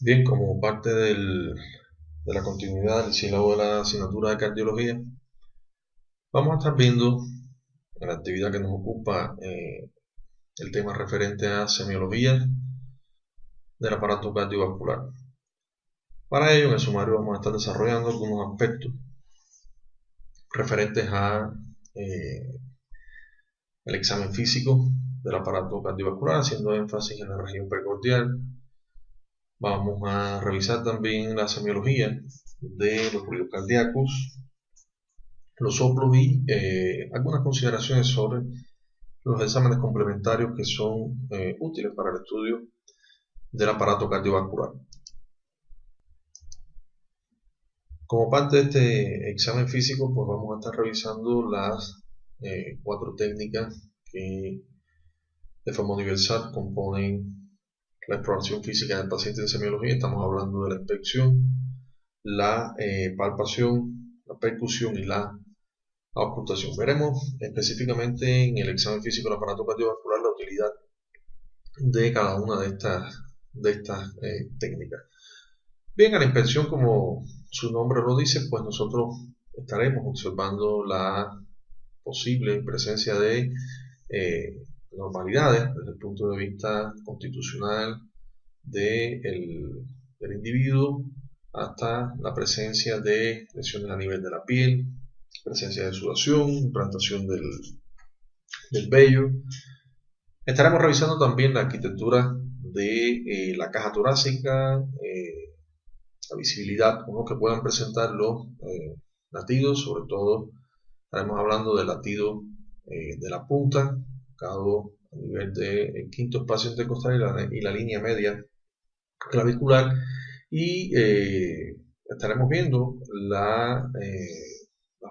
Bien, como parte de la continuidad del sílabo de la asignatura de cardiología, vamos a estar viendo en la actividad que nos ocupa el tema referente a semiología del aparato cardiovascular. Para ello, en el sumario vamos a estar desarrollando algunos aspectos referentes a el examen físico del aparato cardiovascular, haciendo énfasis en la región precordial. Vamos a revisar también la semiología de los ruidos cardíacos, los soplos y algunas consideraciones sobre los exámenes complementarios que son útiles para el estudio del aparato cardiovascular. Como parte de este examen físico, pues vamos a estar revisando las 4 técnicas que de forma universal componen la exploración física del paciente en semiología. Estamos hablando de la inspección, la palpación, la percusión y la auscultación. Veremos específicamente en el examen físico del aparato cardiovascular la utilidad de cada una de estas técnicas. Bien, a la inspección, como su nombre lo dice, pues nosotros estaremos observando la posible presencia de normalidades desde el punto de vista constitucional del individuo, hasta la presencia de lesiones a nivel de la piel, presencia de sudoración, implantación del vello. Estaremos revisando también la arquitectura de la caja torácica, la visibilidad como que puedan presentar los latidos, sobre todo estaremos hablando del latido de la punta, ubicado a nivel del quinto espacio intercostal y la línea media clavicular, y estaremos viendo la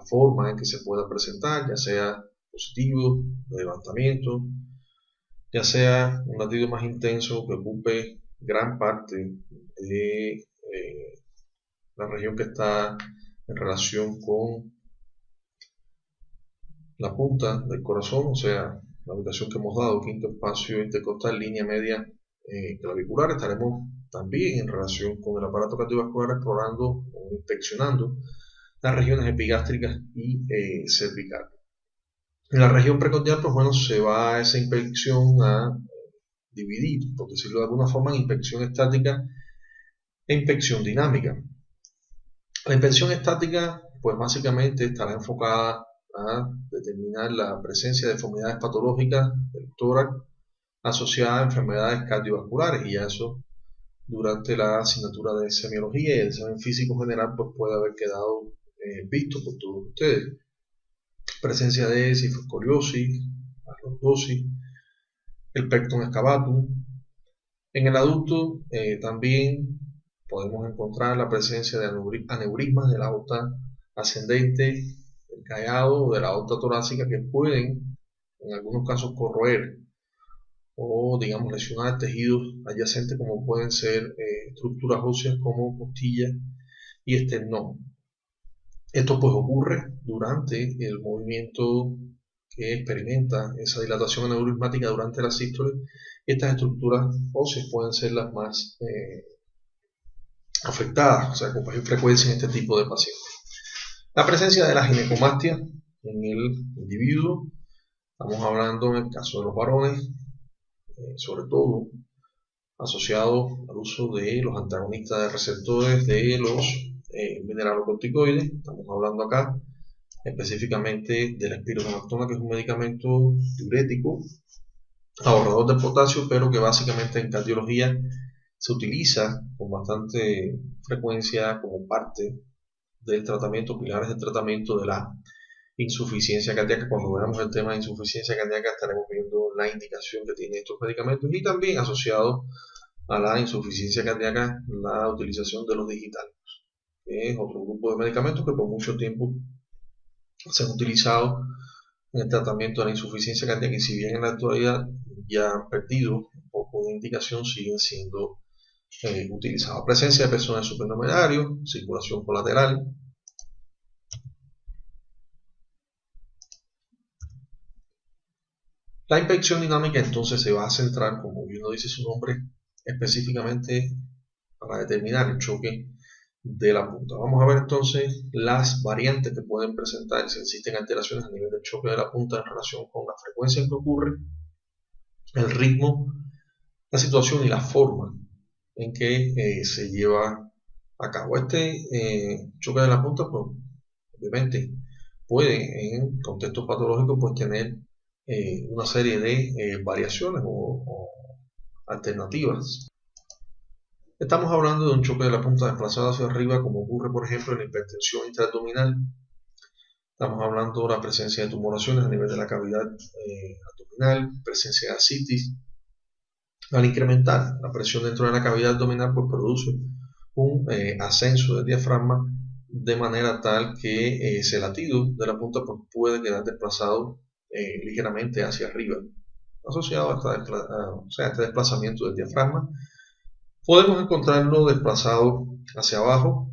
forma en que se pueda presentar, ya sea positivo, de levantamiento, ya sea un latido más intenso que ocupe gran parte de la región que está en relación con la punta del corazón, o sea, la ubicación que hemos dado, quinto espacio intercostal, línea media clavicular. Estaremos también en relación con el aparato cardiovascular explorando o inspeccionando las regiones epigástricas y cervical. En la región precordial, pues bueno, se va a esa inspección a dividir, por decirlo de alguna forma, en inspección estática e inspección dinámica. La inspección estática, pues básicamente estará enfocada a determinar la presencia de deformidades patológicas del tórax asociadas a enfermedades cardiovasculares, y eso durante la asignatura de semiología y el examen físico general pues puede haber quedado visto por todos ustedes. Presencia de cifoescoliosis, lordosis, el pectum excavatum. En el adulto también podemos encontrar la presencia de aneurismas de la aorta ascendente, del callado o de la aorta torácica, que pueden en algunos casos corroer o digamos lesionar tejidos adyacentes, como pueden ser estructuras óseas como costillas y esternón. Esto pues ocurre durante el movimiento que experimenta esa dilatación aneurismática durante la sístole. Estas estructuras óseas pueden ser las más afectadas, o sea, con mayor frecuencia en este tipo de pacientes. La presencia de la ginecomastia en el individuo, estamos hablando en el caso de los varones, sobre todo asociado al uso de los antagonistas de receptores de los mineralocorticoides. Estamos hablando acá específicamente de la espironolactona, que es un medicamento diurético, ahorrador de potasio, pero que básicamente en cardiología se utiliza con bastante frecuencia como parte del tratamiento, pilares del tratamiento de la insuficiencia cardíaca. Cuando veamos el tema de insuficiencia cardíaca estaremos viendo la indicación que tienen estos medicamentos, y también asociado a la insuficiencia cardíaca la utilización de los digitales, que es otro grupo de medicamentos que por mucho tiempo se han utilizado en el tratamiento de la insuficiencia cardíaca, y si bien en la actualidad ya han perdido un poco de indicación, siguen siendo utilizados. Presencia de pezones supernumerario, circulación colateral. La inspección dinámica entonces se va a centrar, como bien lo dice su nombre, específicamente para determinar el choque de la punta. Vamos a ver entonces las variantes que pueden presentar si existen alteraciones a nivel del choque de la punta en relación con la frecuencia en que ocurre, el ritmo, la situación y la forma en que se lleva a cabo. Choque de la punta, pues, obviamente puede en contextos patológicos pues tener una serie de variaciones o alternativas. Estamos hablando de un choque de la punta desplazada hacia arriba, como ocurre por ejemplo en la hipertensión intraabdominal. Estamos hablando de la presencia de tumoraciones a nivel de la cavidad abdominal, presencia de ascitis. Al incrementar la presión dentro de la cavidad abdominal, pues produce un ascenso del diafragma de manera tal que ese latido de la punta pues, puede quedar desplazado ligeramente hacia arriba, asociado a este desplazamiento del diafragma. Podemos encontrarlo desplazado hacia abajo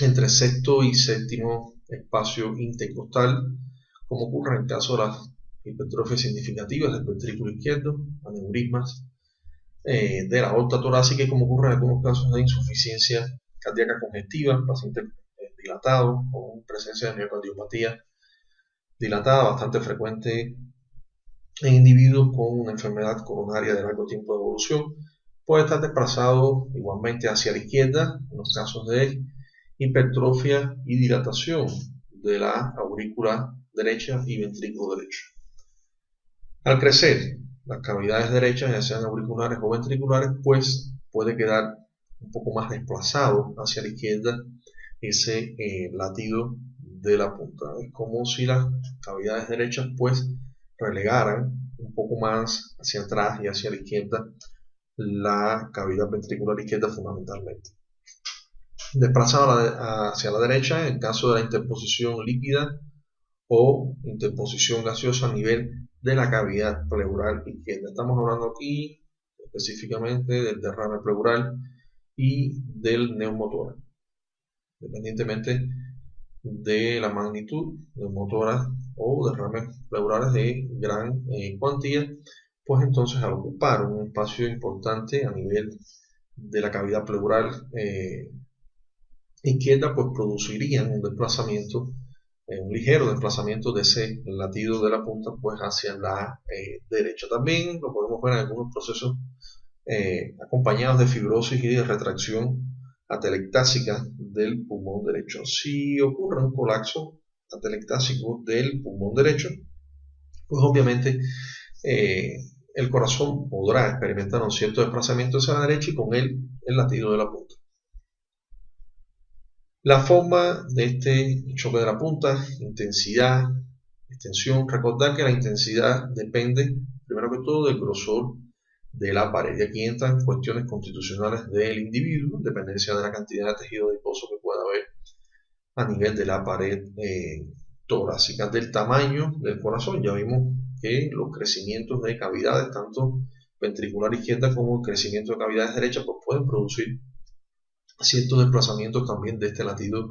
entre sexto y séptimo espacio intercostal, como ocurre en el caso de las hipertrofias significativas del ventrículo izquierdo, aneurismas de la aorta torácica, y como ocurre en algunos casos de insuficiencia cardíaca congestiva, pacientes dilatados con presencia de miocardiopatía dilatada, bastante frecuente en individuos con una enfermedad coronaria de largo tiempo de evolución. Puede estar desplazado igualmente hacia la izquierda en los casos de hipertrofia y dilatación de la aurícula derecha y ventrículo derecho. Al crecer las cavidades derechas, ya sean auriculares o ventriculares, pues puede quedar un poco más desplazado hacia la izquierda ese latido de la punta. Es como si las cavidades derechas pues relegaran un poco más hacia atrás y hacia la izquierda la cavidad ventricular izquierda fundamentalmente. Desplazado hacia la derecha en caso de la interposición líquida o interposición gaseosa a nivel de la cavidad pleural izquierda. Estamos hablando aquí específicamente del derrame pleural y del neumotórax. Dependientemente de la magnitud neumotórax o derrames pleurales de gran cuantía, pues entonces al ocupar un espacio importante a nivel de la cavidad pleural izquierda, pues producirían un desplazamiento, un ligero desplazamiento de ese latido de la punta pues hacia la derecha. También lo podemos ver en algunos procesos acompañados de fibrosis y de retracción atelectásica del pulmón derecho. Si ocurre un colapso atelectásico del pulmón derecho, pues obviamente el corazón podrá experimentar un cierto desplazamiento hacia la derecha y con él el latido de la punta. La forma de este choque de la punta, intensidad, extensión. Recordar que la intensidad depende, primero que todo, del grosor de la pared. Y aquí entran cuestiones constitucionales del individuo, dependencia de la cantidad de tejido adiposo que pueda haber a nivel de la pared torácica, del tamaño del corazón. Ya vimos que los crecimientos de cavidades, tanto ventricular izquierda como el crecimiento de cavidades derechas, pues pueden producir ciertos desplazamientos también de este latido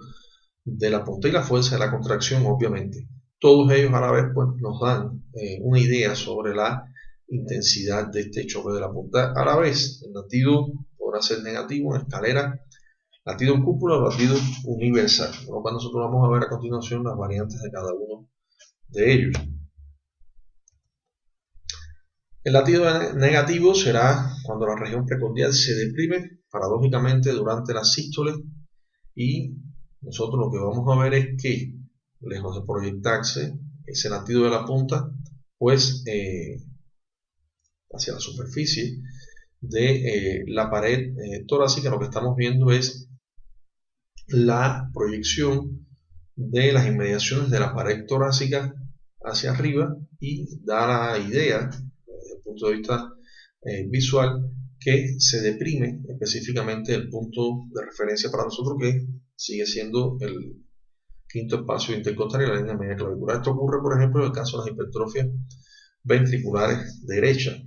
de la punta, y la fuerza de la contracción, obviamente. Todos ellos a la vez pues, nos dan una idea sobre la intensidad de este choque de la punta. A la vez, el latido podrá ser negativo en escalera, latido en cúpula o latido universal, por lo cual nosotros vamos a ver a continuación las variantes de cada uno de ellos. El latido negativo será cuando la región precordial se deprime paradójicamente durante la sístole, y nosotros lo que vamos a ver es que, lejos de proyectarse ese latido de la punta, pues hacia la superficie de la pared torácica, lo que estamos viendo es la proyección de las inmediaciones de la pared torácica hacia arriba, y da la idea, desde el punto de vista visual, que se deprime específicamente el punto de referencia para nosotros, que sigue siendo el quinto espacio intercostal y la línea media clavicular. Esto ocurre, por ejemplo, en el caso de las hipertrofias ventriculares derechas.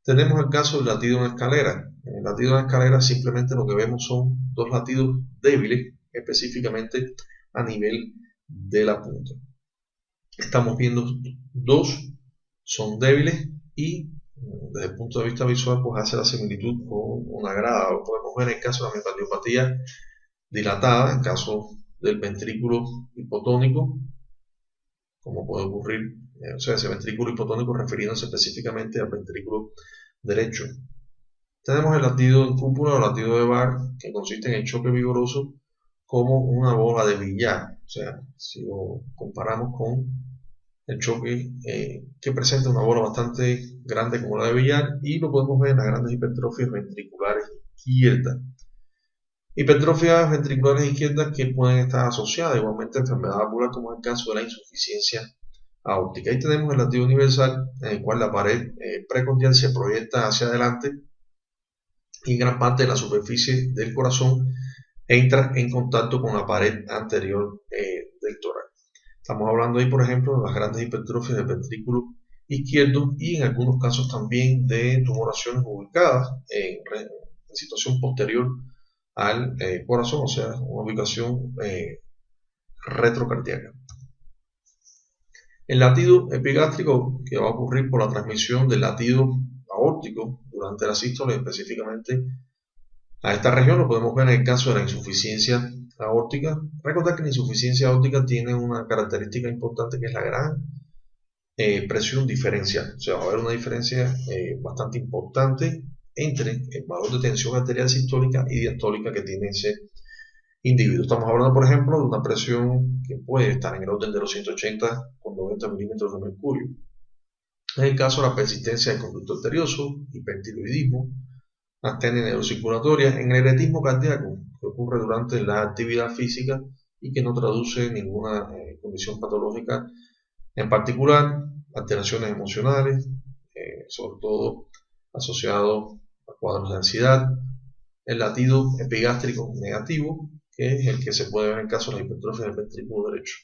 Tenemos el caso del latido en escalera. En el latido en escalera simplemente lo que vemos son dos latidos débiles, específicamente a nivel de la punta. Estamos viendo dos, son débiles, y desde el punto de vista visual, pues hace la similitud con una grada. Lo podemos ver en el caso de la miocardiopatía dilatada, en caso del ventrículo hipotónico, como puede ocurrir, o sea, ese ventrículo hipotónico refiriéndose específicamente al ventrículo derecho. Tenemos el latido en cúpula o latido de Barr, que consiste en el choque vigoroso como una bola de billar. O sea, si lo comparamos con el choque que presenta una bola bastante grande como la de billar, y lo podemos ver en las grandes hipertrofias ventriculares izquierdas. Hipertrofias ventriculares izquierdas que pueden estar asociadas igualmente a enfermedad valvular, como es el caso de la insuficiencia aórtica. Ahí tenemos el latido universal, en el cual la pared precordial se proyecta hacia adelante y gran parte de la superficie del corazón entra en contacto con la pared anterior del tórax. Estamos hablando ahí, por ejemplo, de las grandes hipertrofias del ventrículo izquierdo y en algunos casos también de tumoraciones ubicadas en situación posterior al corazón, o sea, una ubicación retrocardíaca. El latido epigástrico, que va a ocurrir por la transmisión del latido aórtico durante la sístole, específicamente a esta región, lo podemos ver en el caso de la insuficiencia aórtica. Recordad que la insuficiencia aórtica tiene una característica importante, que es la gran presión diferencial. O sea, va a haber una diferencia bastante importante entre el valor de tensión arterial sistólica y diastólica que tiene ese individuo. Estamos hablando, por ejemplo, de una presión que puede estar en el orden de los 180 con 90 milímetros de mercurio. En el caso de la persistencia del conducto arterioso, hipertiroidismo, astenia neurocirculatoria, en el eretismo cardíaco, que ocurre durante la actividad física y que no traduce ninguna condición patológica en particular, alteraciones emocionales, sobre todo asociados a cuadros de ansiedad, el latido epigástrico negativo, que es el que se puede ver en el caso de la hipertrofia del ventrículo derecho.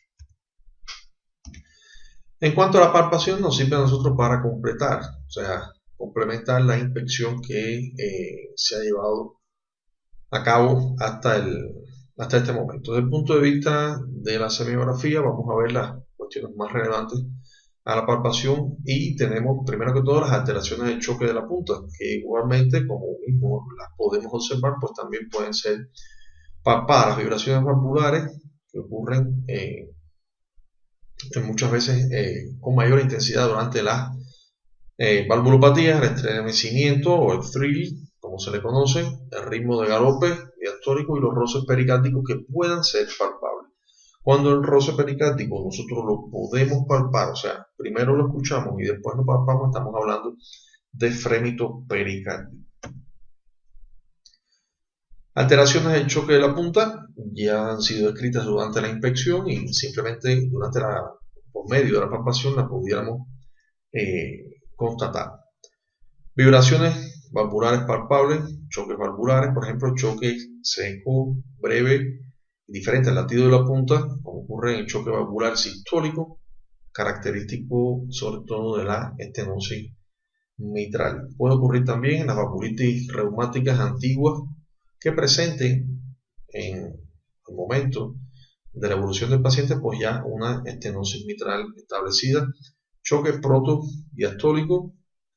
En cuanto a la palpación, nos sirve a nosotros para completar, o sea, complementar la inspección que se ha llevado a cabo hasta este momento. Desde el punto de vista de la semiografía, vamos a ver las cuestiones más relevantes a la palpación, y tenemos primero que todo las alteraciones del choque de la punta, que igualmente, como mismo las podemos observar, pues también pueden ser palpadas. Las vibraciones valvulares que ocurren muchas veces con mayor intensidad durante las valvulopatías, el estremecimiento o el thrill, como se le conoce, el ritmo de galope diastólico y los roces pericárticos que puedan ser palpables. Cuando el roce pericárdico nosotros lo podemos palpar, o sea, primero lo escuchamos y después lo palpamos, estamos hablando de frémito pericárdico. Alteraciones del choque de la punta ya han sido descritas durante la inspección y simplemente por medio de la palpación la pudiéramos constatar. Vibraciones valvulares palpables, choques valvulares, por ejemplo, choque seco, breve, diferente al latido de la punta, como ocurre en el choque valvular sistólico, característico sobre todo de la estenosis mitral. Puede ocurrir también en las valvulitis reumáticas antiguas que presenten en el momento de la evolución del paciente pues ya una estenosis mitral establecida. Choque protodiastólico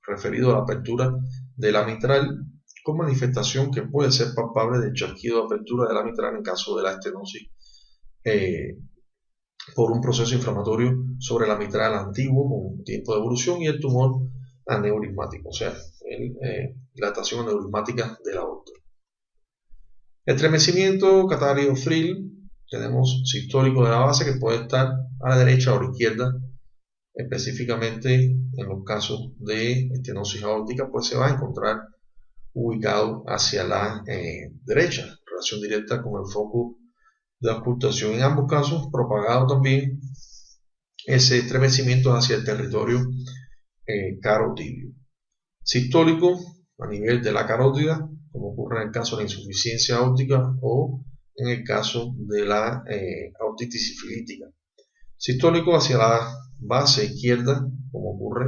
referido a la apertura de la mitral, con manifestación que puede ser palpable del chasquido de apertura de la mitral en caso de la estenosis por un proceso inflamatorio sobre la mitral antiguo con tiempo de evolución, y el tumor aneurismático, o sea, la dilatación aneurismática de la aorta. Estremecimiento, catárido, thrill, tenemos sistólico de la base que puede estar a la derecha o a la izquierda. Específicamente en los casos de estenosis aórtica, pues se va a encontrar ubicado hacia la derecha, relación directa con el foco de auscultación. En ambos casos, propagado también ese estremecimiento hacia el territorio carotidio. Sistólico a nivel de la carótida, como ocurre en el caso de la insuficiencia aórtica o en el caso de la aortitis sifilítica. Sistólico hacia la base izquierda, como ocurre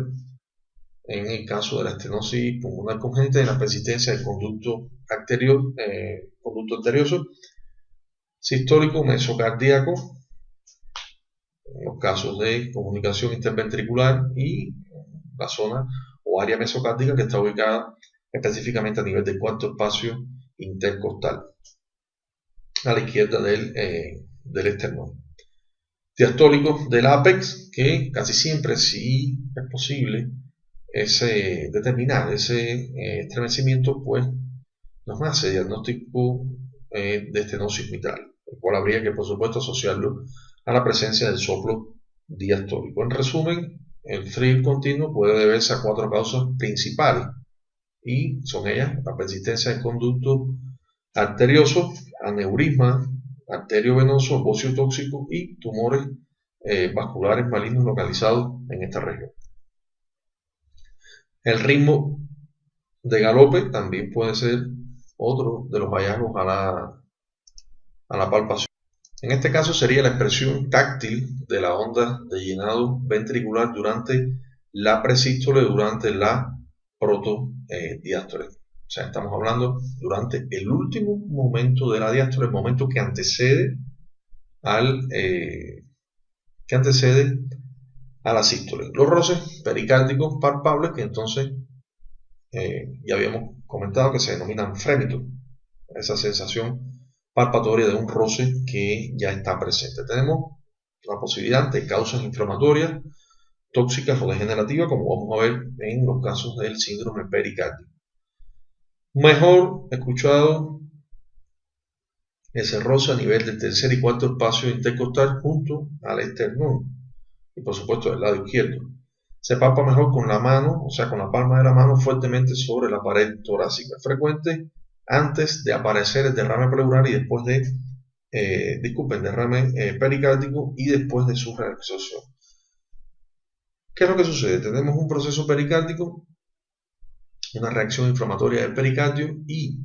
en el caso de la estenosis pulmonar congénita y la persistencia del conducto arterioso. Sistólico mesocardíaco en los casos de comunicación interventricular y la zona o área mesocárdica que está ubicada específicamente a nivel del cuarto espacio intercostal, a la izquierda del esternón. Diastólico del ápex, que casi siempre, si es posible determinar ese estremecimiento, pues nos hace diagnóstico de estenosis mitral, el cual habría que, por supuesto, asociarlo a la presencia del soplo diastólico. En resumen, el thrill continuo puede deberse a 4 causas principales, y son ellas: la persistencia del conducto arterioso, aneurisma arteriovenoso, óseo tóxico y tumores vasculares malignos localizados en esta región. El ritmo de galope también puede ser otro de los hallazgos a la palpación. En este caso sería la expresión táctil de la onda de llenado ventricular durante la presístole, durante la protodiástole. O sea, estamos hablando durante el último momento de la diástole, el momento que antecede a la sístole. Los roces pericárdicos palpables, que entonces ya habíamos comentado que se denominan frémitos, esa sensación palpatoria de un roce que ya está presente. Tenemos la posibilidad de causas inflamatorias, tóxicas o degenerativas, como vamos a ver en los casos del síndrome pericárdico. Mejor escuchado ese roce a nivel del tercer y cuarto espacio intercostal junto al esternón y por supuesto del lado izquierdo. Se palpa mejor con la mano, o sea, con la palma de la mano fuertemente sobre la pared torácica. Frecuente antes de aparecer el derrame pleural y después derrame pericárdico y después de su reabsorción. ¿Qué es lo que sucede? Tenemos un proceso pericárdico, una reacción inflamatoria del pericardio, y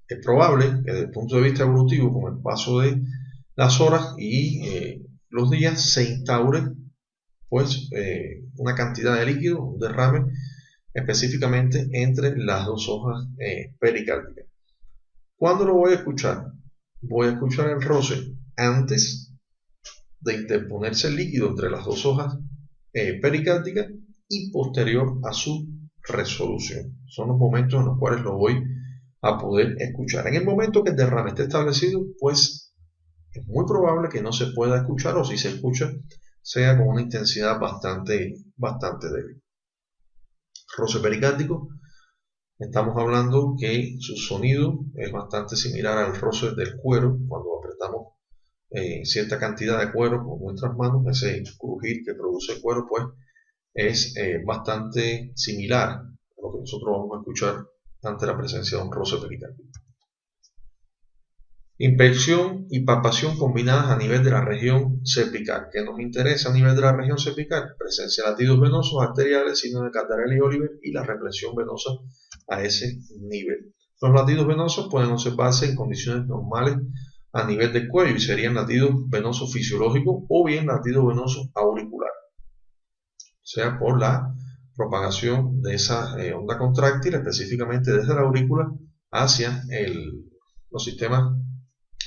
es probable que desde el punto de vista evolutivo, con el paso de las horas y los días, se instaure pues una cantidad de líquido, un derrame, específicamente entre las dos hojas pericárdicas. ¿Cuándo lo voy a escuchar? Voy a escuchar el roce antes de interponerse el líquido entre las dos hojas pericárdicas y posterior a su resolución. Son los momentos en los cuales lo voy a poder escuchar. En el momento que el derrame esté establecido, pues es muy probable que no se pueda escuchar, o si se escucha, sea con una intensidad bastante débil. Roce pericárdico, estamos hablando que su sonido es bastante similar al roce del cuero. Cuando apretamos cierta cantidad de cuero con nuestras manos, ese crujir que produce el cuero pues es bastante similar a lo que nosotros vamos a escuchar ante la presencia de un roce pericárdico. Inspección y palpación combinadas a nivel de la región cervical. ¿Qué nos interesa a nivel de la región cervical? Presencia de latidos venosos arteriales, signo de Cantarelli y Oliver, y la represión venosa a ese nivel. Los latidos venosos pueden observarse en condiciones normales a nivel del cuello y serían latidos venosos fisiológicos o bien latidos venosos auriculares, o sea, por la propagación de esa onda contráctil, específicamente desde la aurícula hacia los sistemas,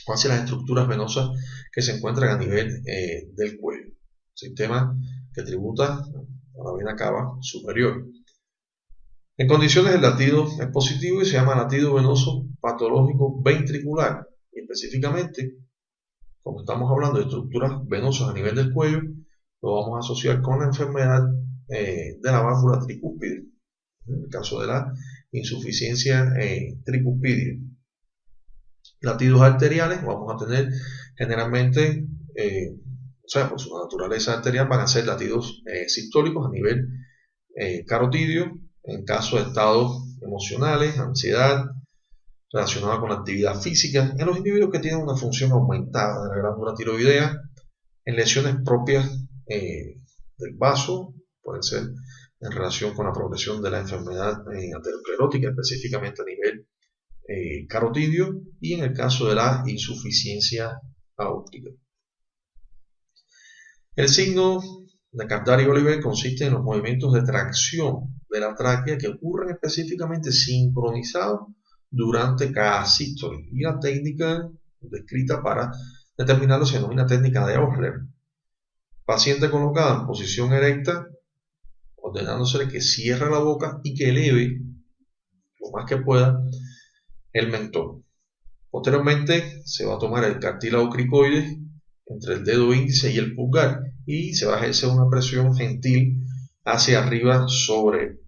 hacia las estructuras venosas que se encuentran a nivel del cuello, sistema que tributa a la vena cava superior. En condiciones el latido es positivo y se llama latido venoso patológico ventricular, y específicamente, como estamos hablando de estructuras venosas a nivel del cuello, lo vamos a asociar con la enfermedad de la válvula tricúspide, en el caso de la insuficiencia tricúspide. Latidos arteriales vamos a tener generalmente, o sea, por su naturaleza arterial, van a ser latidos sistólicos a nivel carotidio, en caso de estados emocionales, ansiedad, relacionada con la actividad física, en los individuos que tienen una función aumentada de la glándula tiroidea, en lesiones propias del vaso, pueden ser en relación con la progresión de la enfermedad aterosclerótica, específicamente a nivel carotidio, y en el caso de la insuficiencia aórtica. El signo de Cantarelli-Oliver consiste en los movimientos de tracción de la tráquea que ocurren específicamente sincronizados durante cada sístole, y la técnica descrita para determinarlo se denomina técnica de Osler. Paciente colocada en posición erecta, ordenándosele que cierre la boca y que eleve lo más que pueda el mentón. Posteriormente se va a tomar el cartílago cricoides entre el dedo índice y el pulgar y se va a ejercer una presión gentil hacia arriba sobre él.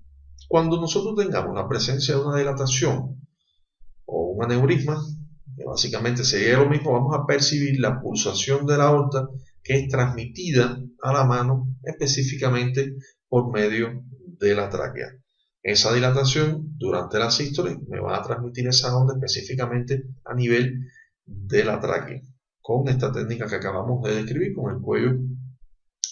Cuando nosotros tengamos la presencia de una dilatación o un aneurisma, que básicamente sería lo mismo, vamos a percibir la pulsación de la aorta que es transmitida a la mano específicamente por medio de la tráquea. Esa dilatación durante la sístole me va a transmitir esa onda específicamente a nivel de la tráquea, con esta técnica que acabamos de describir, con el cuello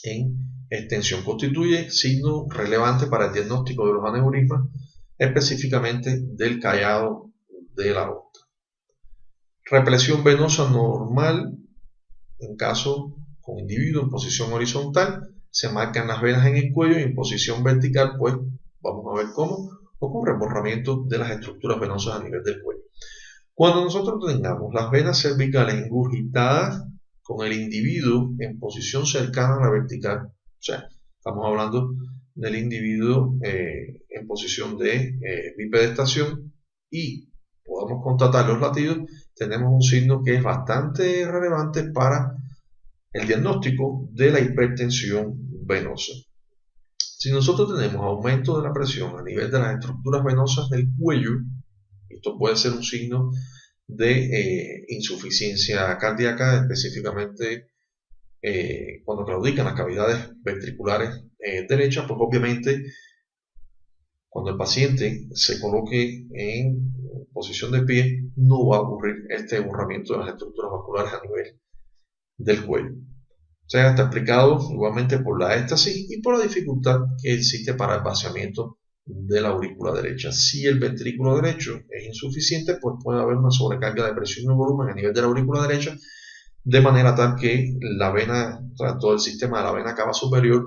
en extensión. Constituye signo relevante para el diagnóstico de los aneurismas, específicamente del callado de la aorta. Represión venosa normal en caso con individuo en posición horizontal, se marcan las venas en el cuello y en posición vertical, pues vamos a ver cómo ocurre el borramiento de las estructuras venosas a nivel del cuello. Cuando nosotros tengamos las venas cervicales ingurgitadas con el individuo en posición cercana a la vertical, o sea, estamos hablando del individuo en posición de bipedestación y podemos constatar los latidos, tenemos un signo que es bastante relevante para el diagnóstico de la hipertensión venosa. Si nosotros tenemos aumento de la presión a nivel de las estructuras venosas del cuello, esto puede ser un signo de insuficiencia cardíaca, específicamente cuando claudican las cavidades ventriculares derechas, pues obviamente cuando el paciente se coloque en posición de pie no va a ocurrir este borramiento de las estructuras vasculares a nivel del cuello. O sea, está explicado igualmente por la éstasis y por la dificultad que existe para el vaciamiento de la aurícula derecha. Si el ventrículo derecho es insuficiente, pues puede haber una sobrecarga de presión y volumen a nivel de la aurícula derecha, de manera tal que la vena, o sea, todo el sistema de la vena cava superior,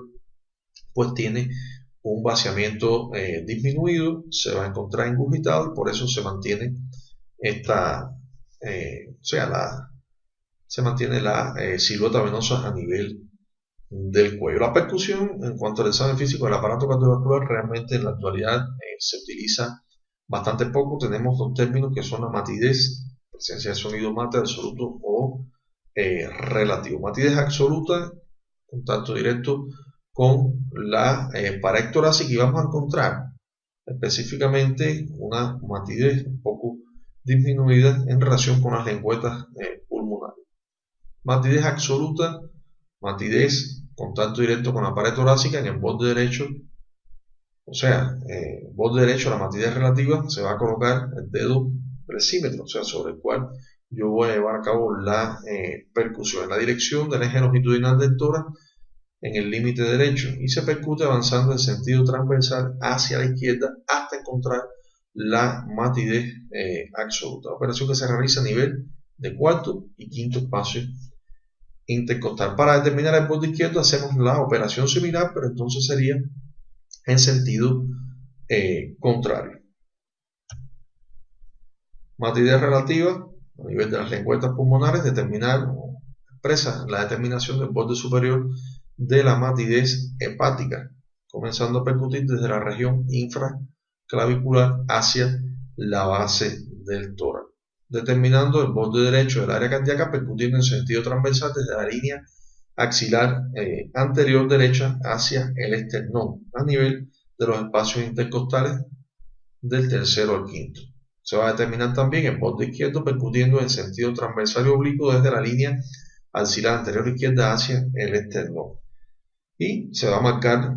pues tiene un vaciamiento disminuido, se va a encontrar ingurgitado y por eso se mantiene se mantiene la silueta venosa a nivel del cuello. La percusión en cuanto al examen físico del aparato cardiovascular realmente en la actualidad se utiliza bastante poco. Tenemos dos términos que son la matidez, presencia de sonido mate absoluto o relativo. Matidez absoluta, contacto directo con la pared torácica y vamos a encontrar específicamente una matidez un poco disminuida en relación con las lengüetas pulmonares. Matidez absoluta, matidez, contacto directo con la pared torácica en el borde derecho, o sea, borde derecho, la matidez relativa, se va a colocar el dedo presímetro, o sea, sobre el cual yo voy a llevar a cabo la percusión en la dirección del eje longitudinal del tórax en el límite derecho y se percute avanzando en sentido transversal hacia la izquierda hasta encontrar la matidez absoluta. Operación que se realiza a nivel de cuarto y quinto espacio intercostal. Para determinar el borde izquierdo hacemos la operación similar, pero entonces sería en sentido contrario. Matidez relativa a nivel de las lengüetas pulmonares, determinar o expresa la determinación del borde superior de la matidez hepática, comenzando a percutir desde la región infraclavicular hacia la base del tórax, determinando el borde derecho del área cardíaca, percutiendo en sentido transversal desde la línea axilar anterior derecha hacia el esternón, a nivel de los espacios intercostales del tercero al quinto. Se va a determinar también el borde izquierdo percutiendo en sentido transversal y oblicuo desde la línea axilar anterior izquierda hacia el esternón. Y se va a marcar,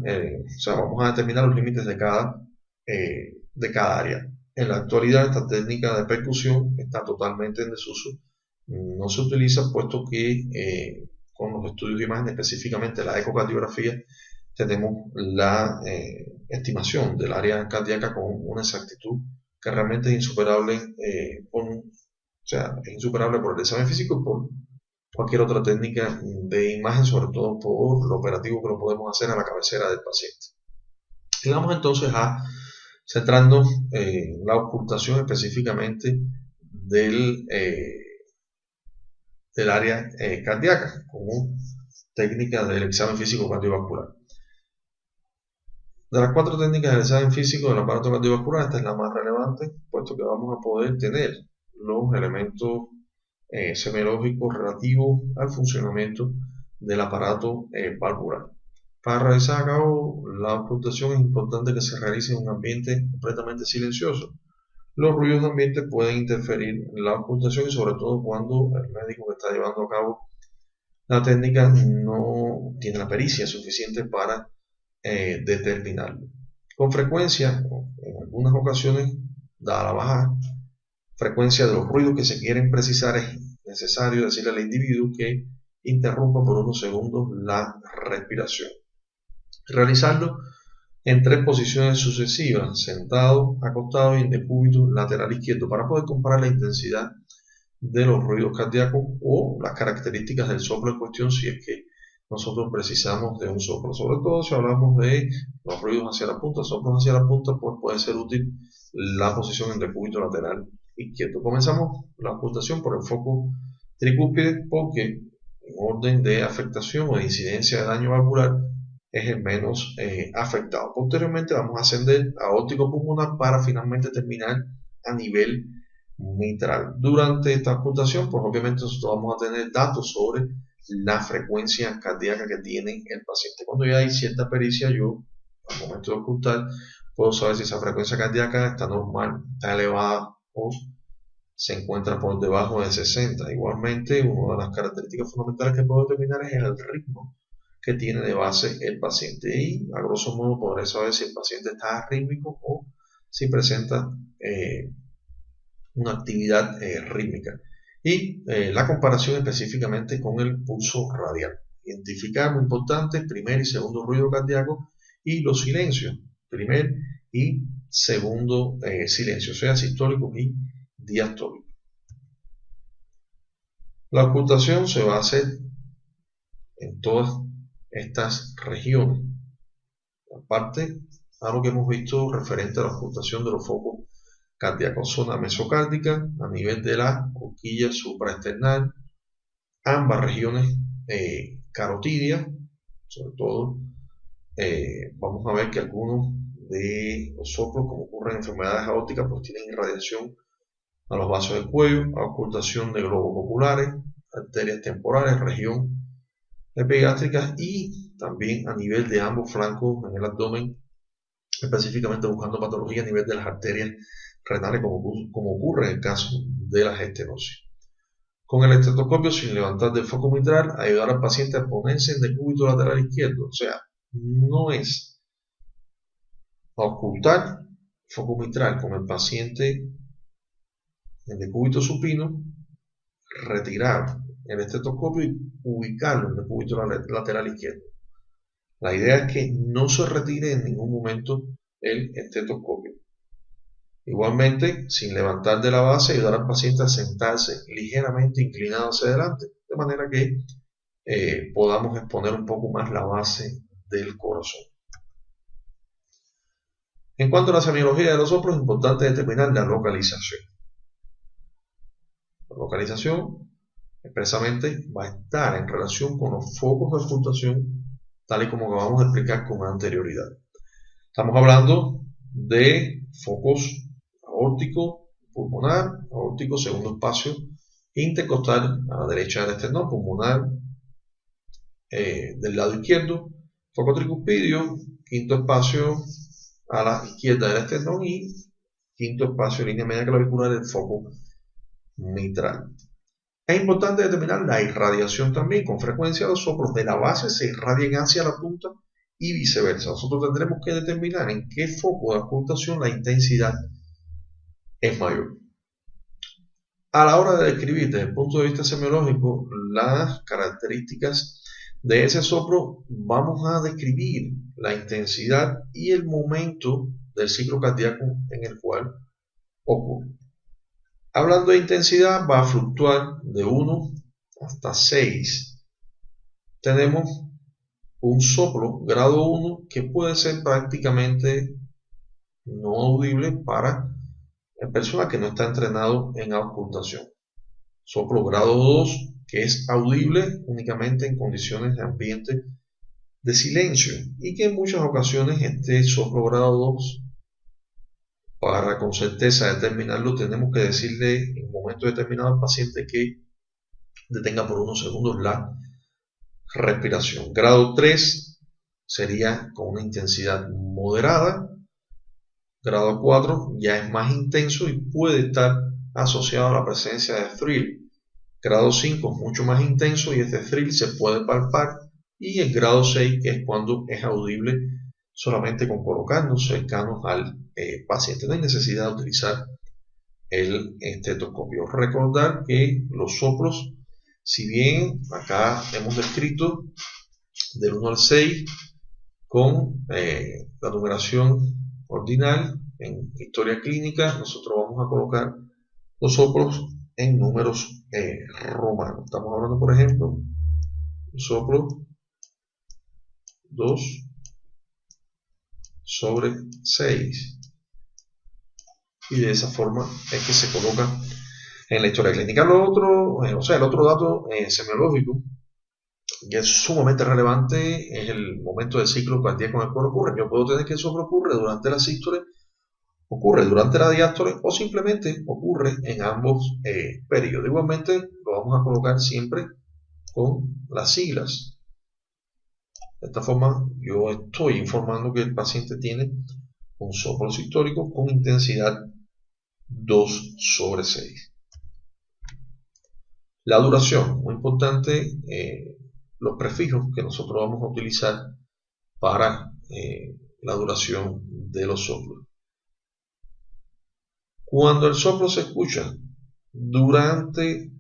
vamos a determinar los límites de cada área. En la actualidad esta técnica de percusión está totalmente en desuso, no se utiliza puesto que con los estudios de imagen, específicamente la ecocardiografía, tenemos la estimación del área cardíaca con una exactitud que realmente es insuperable, es insuperable por el examen físico y por cualquier otra técnica de imagen, sobre todo por lo operativo que lo podemos hacer a la cabecera del paciente. Y vamos entonces a centrarnos en la ocultación específicamente del área cardíaca como técnica del examen físico cardiovascular. De las 4 técnicas del examen físico del aparato cardiovascular, esta es la más relevante, puesto que vamos a poder tener los elementos semiológicos relativos al funcionamiento del aparato valvular. Para realizar a cabo la auscultación es importante que se realice en un ambiente completamente silencioso. Los ruidos de ambiente pueden interferir en la auscultación y sobre todo cuando el médico que está llevando a cabo la técnica no tiene la pericia suficiente para determinarlo. Con frecuencia, en algunas ocasiones, dada la baja frecuencia de los ruidos que se quieren precisar, es necesario decirle al individuo que interrumpa por unos segundos la respiración. Realizarlo en 3 posiciones sucesivas, sentado, acostado y en decúbito lateral izquierdo, para poder comparar la intensidad de los ruidos cardíacos o las características del soplo en cuestión, si es que nosotros precisamos de un soplo. Sobre todo si hablamos de los ruidos hacia la punta, soplos hacia la punta, pues puede ser útil la posición en decúbito lateral izquierdo. Comenzamos la auscultación por el foco tricúspide, porque en orden de afectación o de incidencia de daño valvular es el menos afectado. Posteriormente vamos a ascender a aórtico pulmonar para finalmente terminar a nivel mitral. Durante esta auscultación, pues obviamente nosotros vamos a tener datos sobre la frecuencia cardíaca que tiene el paciente. Cuando ya hay cierta pericia, yo al momento de auscultar puedo saber si esa frecuencia cardíaca está normal, está elevada o se encuentra por debajo de 60. Igualmente, una de las características fundamentales que puedo determinar es el ritmo que tiene de base el paciente, y a grosso modo podré saber si el paciente está arrítmico o si presenta una actividad rítmica. Y la comparación específicamente con el pulso radial. Identificar, muy importante, primer y segundo ruido cardíaco y los silencios, primer y segundo silencio, o sea, sistólico y diastólico. La auscultación se va a hacer en todas estas regiones. Aparte a lo que hemos visto referente a la auscultación de los focos cardíacos, zona mesocárdica a nivel de la horquilla supraesternal, ambas regiones carotidias, sobre todo vamos a ver que algunos de los soplos, como ocurre en enfermedades aórticas, pues tienen irradiación a los vasos del cuello, auscultación de globos oculares, arterias temporales, región epigástrica y también a nivel de ambos flancos en el abdomen, específicamente buscando patología a nivel de las arterias renales, como ocurre en el caso de la estenosis. Con el estetoscopio, sin levantar del foco mitral, ayudar al paciente a ponerse en decúbito lateral izquierdo, o sea, no es auscultar foco mitral con el paciente en decúbito supino, retirar el estetoscopio y ubicarlo en decúbito lateral izquierdo. La idea es que no se retire en ningún momento el estetoscopio. Igualmente, sin levantar de la base, ayudar al paciente a sentarse ligeramente inclinado hacia adelante, de manera que podamos exponer un poco más la base del corazón. En cuanto a la semiología de los soplos, es importante determinar la localización. La localización expresamente va a estar en relación con los focos de auscultación, tal y como acabamos de explicar con anterioridad. Estamos hablando de focos aórtico pulmonar, aórtico segundo espacio intercostal a la derecha del esternón, pulmonar del lado izquierdo, foco tricuspidio, quinto espacio a la izquierda del esternón y quinto espacio línea media clavicular del foco mitral. Es importante determinar la irradiación también. Con frecuencia los soplos de la base se irradian hacia la punta y viceversa. Nosotros tendremos que determinar en qué foco de auscultación la intensidad es mayor. A la hora de describir desde el punto de vista semiológico las características de ese soplo, vamos a describir la intensidad y el momento del ciclo cardíaco en el cual ocurre. Hablando de intensidad, va a fluctuar de 1 hasta 6. Tenemos un soplo grado 1 que puede ser prácticamente no audible para personas que no están entrenado en auscultación. Soplo grado 2 que es audible únicamente en condiciones de ambiente de silencio y que en muchas ocasiones este soplo grado 2, para con certeza determinarlo, tenemos que decirle en un momento determinado al paciente que detenga por unos segundos la respiración. Grado 3 sería con una intensidad moderada. Grado 4 ya es más intenso y puede estar asociado a la presencia de thrill. Grado 5 es mucho más intenso y este thrill se puede palpar. Y el grado 6, que es cuando es audible solamente con colocarnos cercanos al paciente. No hay necesidad de utilizar el estetoscopio. Recordar que los soplos, si bien acá hemos descrito del 1 al 6 con la numeración ordinal en historia clínica, nosotros vamos a colocar los soplos en números romanos. Estamos hablando, por ejemplo, soplo 2 sobre 6. Y de esa forma es que se coloca en la historia clínica. Lo otro, el otro dato semiológico, que es sumamente relevante, es el momento del ciclo cardíaco en el cual ocurre. Yo puedo tener que el soplo ocurre durante la sístole, ocurre durante la diástole o simplemente ocurre en ambos periodos. Igualmente lo vamos a colocar siempre con las siglas. De esta forma yo estoy informando que el paciente tiene un soplo sistólico con intensidad 2 sobre 6. La duración, muy importante, los prefijos que nosotros vamos a utilizar para la duración de los soplos. Cuando el soplo se escucha durante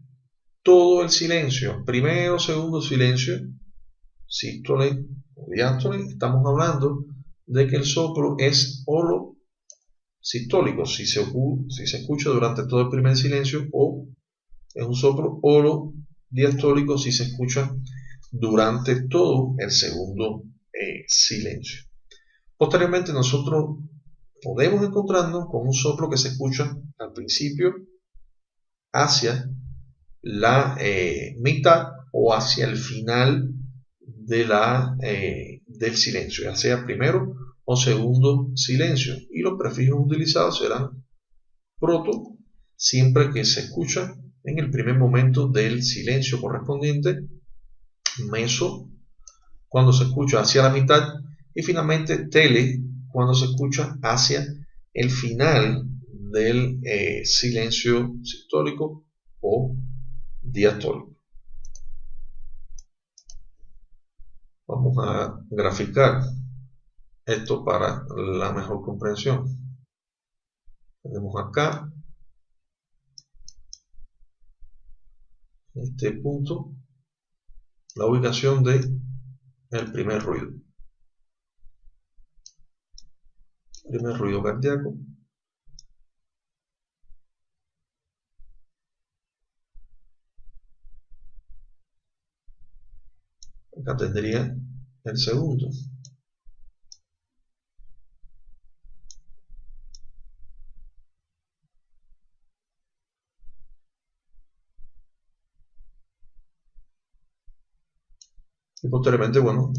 todo el silencio, primero, segundo silencio, sístole o diástole, estamos hablando de que el soplo es holosistólico, si se escucha durante todo el primer silencio, o es un soplo holodiastólico si se escucha durante todo el segundo silencio. Posteriormente nosotros podemos encontrarnos con un soplo que se escucha al principio hacia la mitad o hacia el final de del silencio, ya sea primero o segundo silencio, y los prefijos utilizados serán proto, siempre que se escucha en el primer momento del silencio correspondiente, meso, cuando se escucha hacia la mitad, y finalmente tele, cuando se escucha hacia el final del silencio sistólico o diastólico. Vamos a graficar esto para la mejor comprensión. Tenemos acá este punto, la ubicación de el primer ruido. Primer ruido cardíaco. Acá tendría el segundo. Y posteriormente, bueno,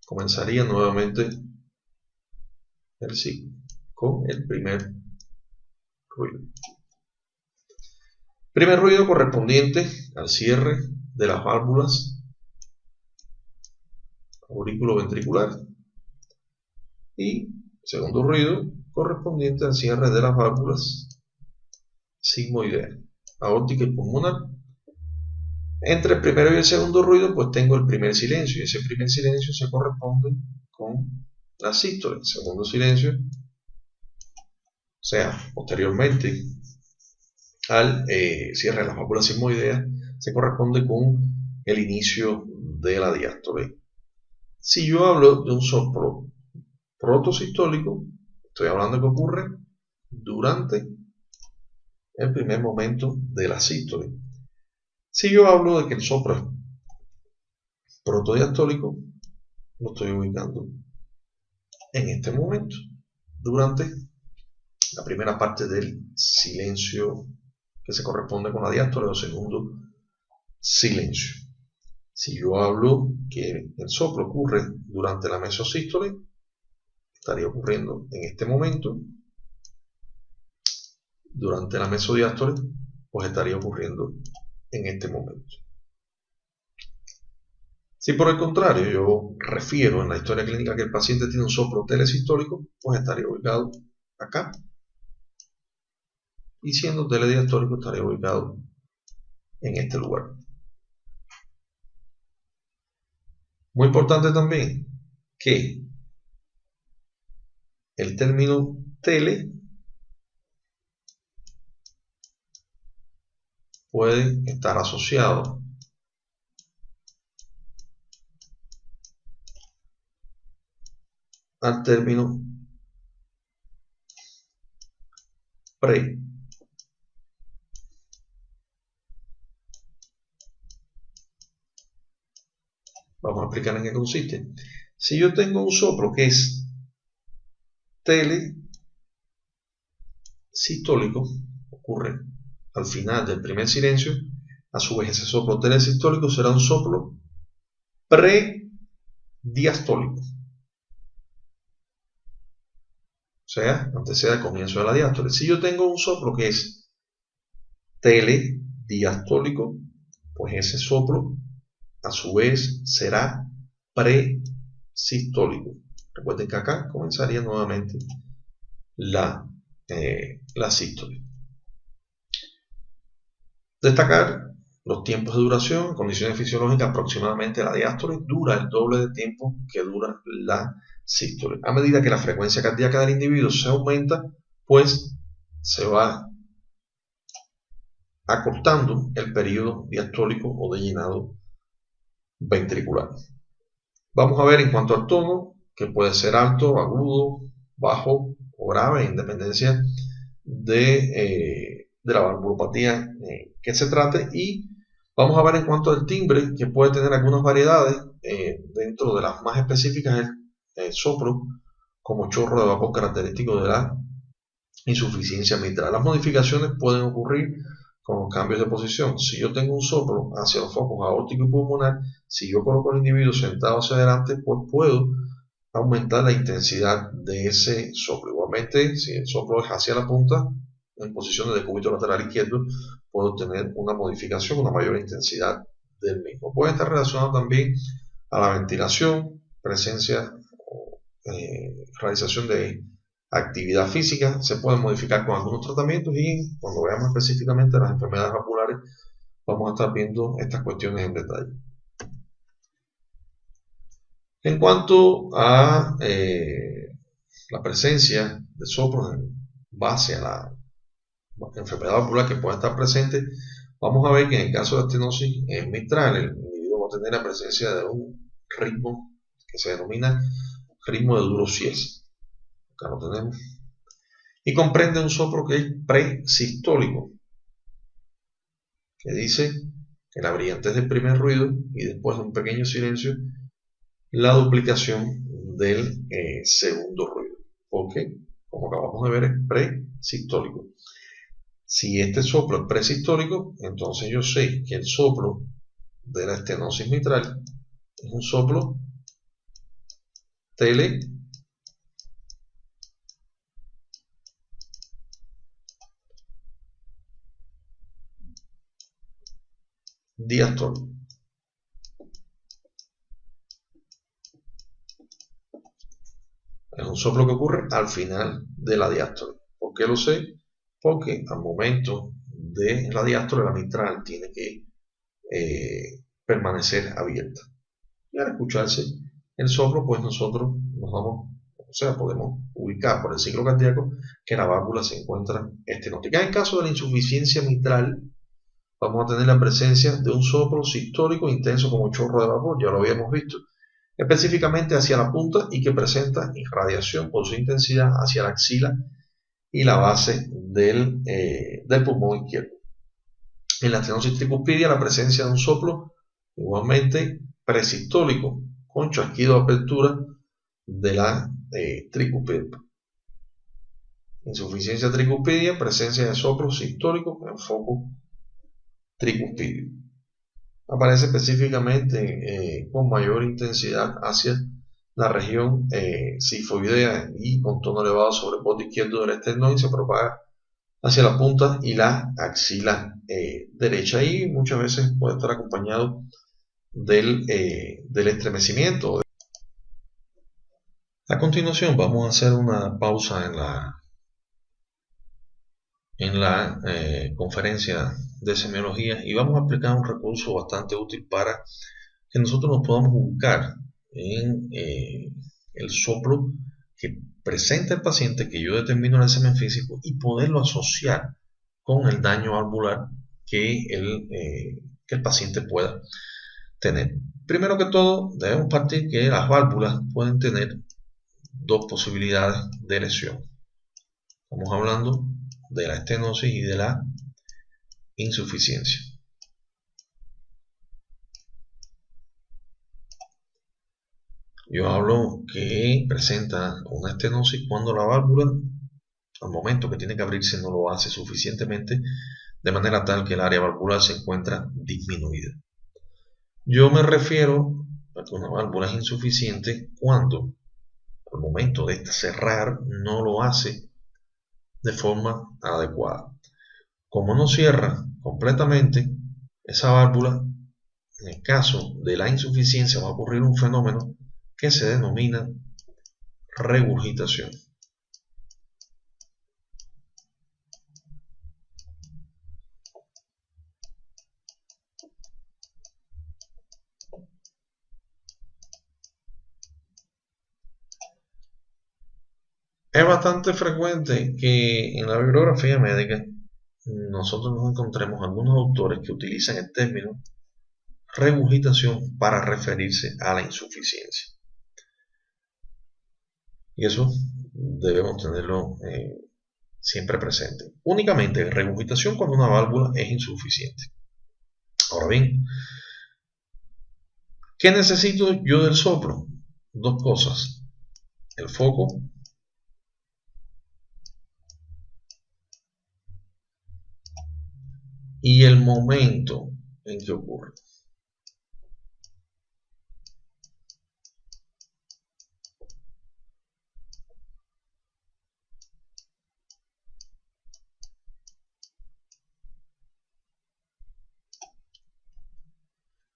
comenzaría nuevamente el ciclo con el primer ruido. Primer ruido correspondiente al cierre de las válvulas auriculoventricular y segundo ruido correspondiente al cierre de las válvulas sigmoidea, aórtica y pulmonar. Entre el primero y el segundo ruido pues tengo el primer silencio, y ese primer silencio se corresponde con la sístole. El segundo silencio, o sea, posteriormente al cierre de las válvulas sigmoideas, se corresponde con el inicio de la diástole. Si yo hablo de un soplo protosistólico, estoy hablando que ocurre durante el primer momento de la sístole. Si yo hablo de que el soplo es protodiastólico, lo estoy ubicando en este momento, durante la primera parte del silencio que se corresponde con la diástole o segundo silencio. Si yo hablo que el soplo ocurre durante la mesosístole, estaría ocurriendo en este momento. Durante la mesodiástole, pues estaría ocurriendo en este momento. Si por el contrario yo refiero en la historia clínica que el paciente tiene un soplo telesistólico, pues estaría ubicado acá. Y siendo telediastólico estaría ubicado en este lugar. Muy importante también que el término tele puede estar asociado al término pre. Vamos a explicar en qué consiste. Si yo tengo un soplo que es telesistólico, ocurre al final del primer silencio, a su vez ese soplo telesistólico será un soplo prediastólico. O sea, antecede al comienzo de la diástole. Si yo tengo un soplo que es telediastólico, pues ese soplo a su vez será presistólico. Recuerden que acá comenzaría nuevamente la sístole. Destacar los tiempos de duración. En condiciones fisiológicas, aproximadamente la diástole dura el doble de tiempo que dura la sístole. A medida que la frecuencia cardíaca del individuo se aumenta, pues se va acortando el periodo diastólico o de llenado ventricular. Vamos a ver en cuanto al tono, que puede ser alto, agudo, bajo o grave, en dependencia de la valvulopatía que se trate, y vamos a ver en cuanto al timbre, que puede tener algunas variedades. Dentro de las más específicas, el soplo como chorro de vapor característico de la insuficiencia mitral. Las modificaciones pueden ocurrir con los cambios de posición. Si yo tengo un soplo hacia los focos aórtico y pulmonar, si yo coloco al individuo sentado hacia adelante, pues puedo aumentar la intensidad de ese soplo. Igualmente, si el soplo es hacia la punta, en posición de decúbito lateral izquierdo, puedo tener una modificación, una mayor intensidad del mismo. Puede estar relacionado también a la ventilación, presencia o realización de actividad física. Se puede modificar con algunos tratamientos, y cuando veamos específicamente las enfermedades vasculares vamos a estar viendo estas cuestiones en detalle. En cuanto a la presencia de soplos en base a la enfermedad vascular que pueda estar presente, vamos a ver que en el caso de estenosis mitral, el individuo va a tener la presencia de un ritmo que se denomina ritmo de Duros-Sies. Acá lo tenemos. Y comprende un soplo que es presistólico, que dice que la brillantez del primer ruido y después de un pequeño silencio, la duplicación del segundo ruido. Porque, como acabamos de ver, es presistólico. Si este soplo es presistólico, entonces yo sé que el soplo de la estenosis mitral es un soplo telediastólico. Es un soplo que ocurre al final de la diástole. ¿Por qué lo sé? Porque al momento de la diástole, la mitral tiene que permanecer abierta. Y al escucharse el soplo, pues nosotros nos vamos, o sea, podemos ubicar por el ciclo cardíaco que la válvula se encuentra estenótica. En caso de la insuficiencia mitral, vamos a tener la presencia de un soplo sistólico intenso como chorro de vapor, ya lo habíamos visto, específicamente hacia la punta, y que presenta irradiación por su intensidad hacia la axila y la base del pulmón izquierdo. En la estenosis tricuspidia, la presencia de un soplo igualmente presistólico con chasquido de apertura de la tricuspidia. Insuficiencia tricuspidia, presencia de soplo sistólico en foco tricuspidio. aparece específicamente con mayor intensidad hacia la región sifoidea y con tono elevado sobre el borde izquierdo del esternón y se propaga hacia la punta y la axila derecha, y muchas veces puede estar acompañado del estremecimiento. A continuación vamos a hacer una pausa en la conferencia de semiología y vamos a aplicar un recurso bastante útil para que nosotros nos podamos ubicar en el soplo que presenta el paciente, que yo determino el examen físico, y poderlo asociar con el daño valvular que el paciente pueda tener. Primero que todo, debemos partir que las válvulas pueden tener dos posibilidades de lesión. Estamos hablando de la estenosis y de la insuficiencia. Yo hablo que presenta una estenosis cuando la válvula, al momento que tiene que abrirse, no lo hace suficientemente, de manera tal que el área valvular se encuentra disminuida. Yo me refiero a que una válvula es insuficiente cuando, al momento de cerrar, no lo hace de forma adecuada. Como no cierra completamente esa válvula, en el caso de la insuficiencia va a ocurrir un fenómeno que se denomina regurgitación. Es bastante frecuente que en la bibliografía médica nosotros nos encontremos algunos autores que utilizan el término regurgitación para referirse a la insuficiencia. Y eso debemos tenerlo siempre presente. Únicamente regurgitación cuando una válvula es insuficiente. Ahora bien, ¿qué necesito yo del soplo? Dos cosas: el foco y el momento en que ocurre.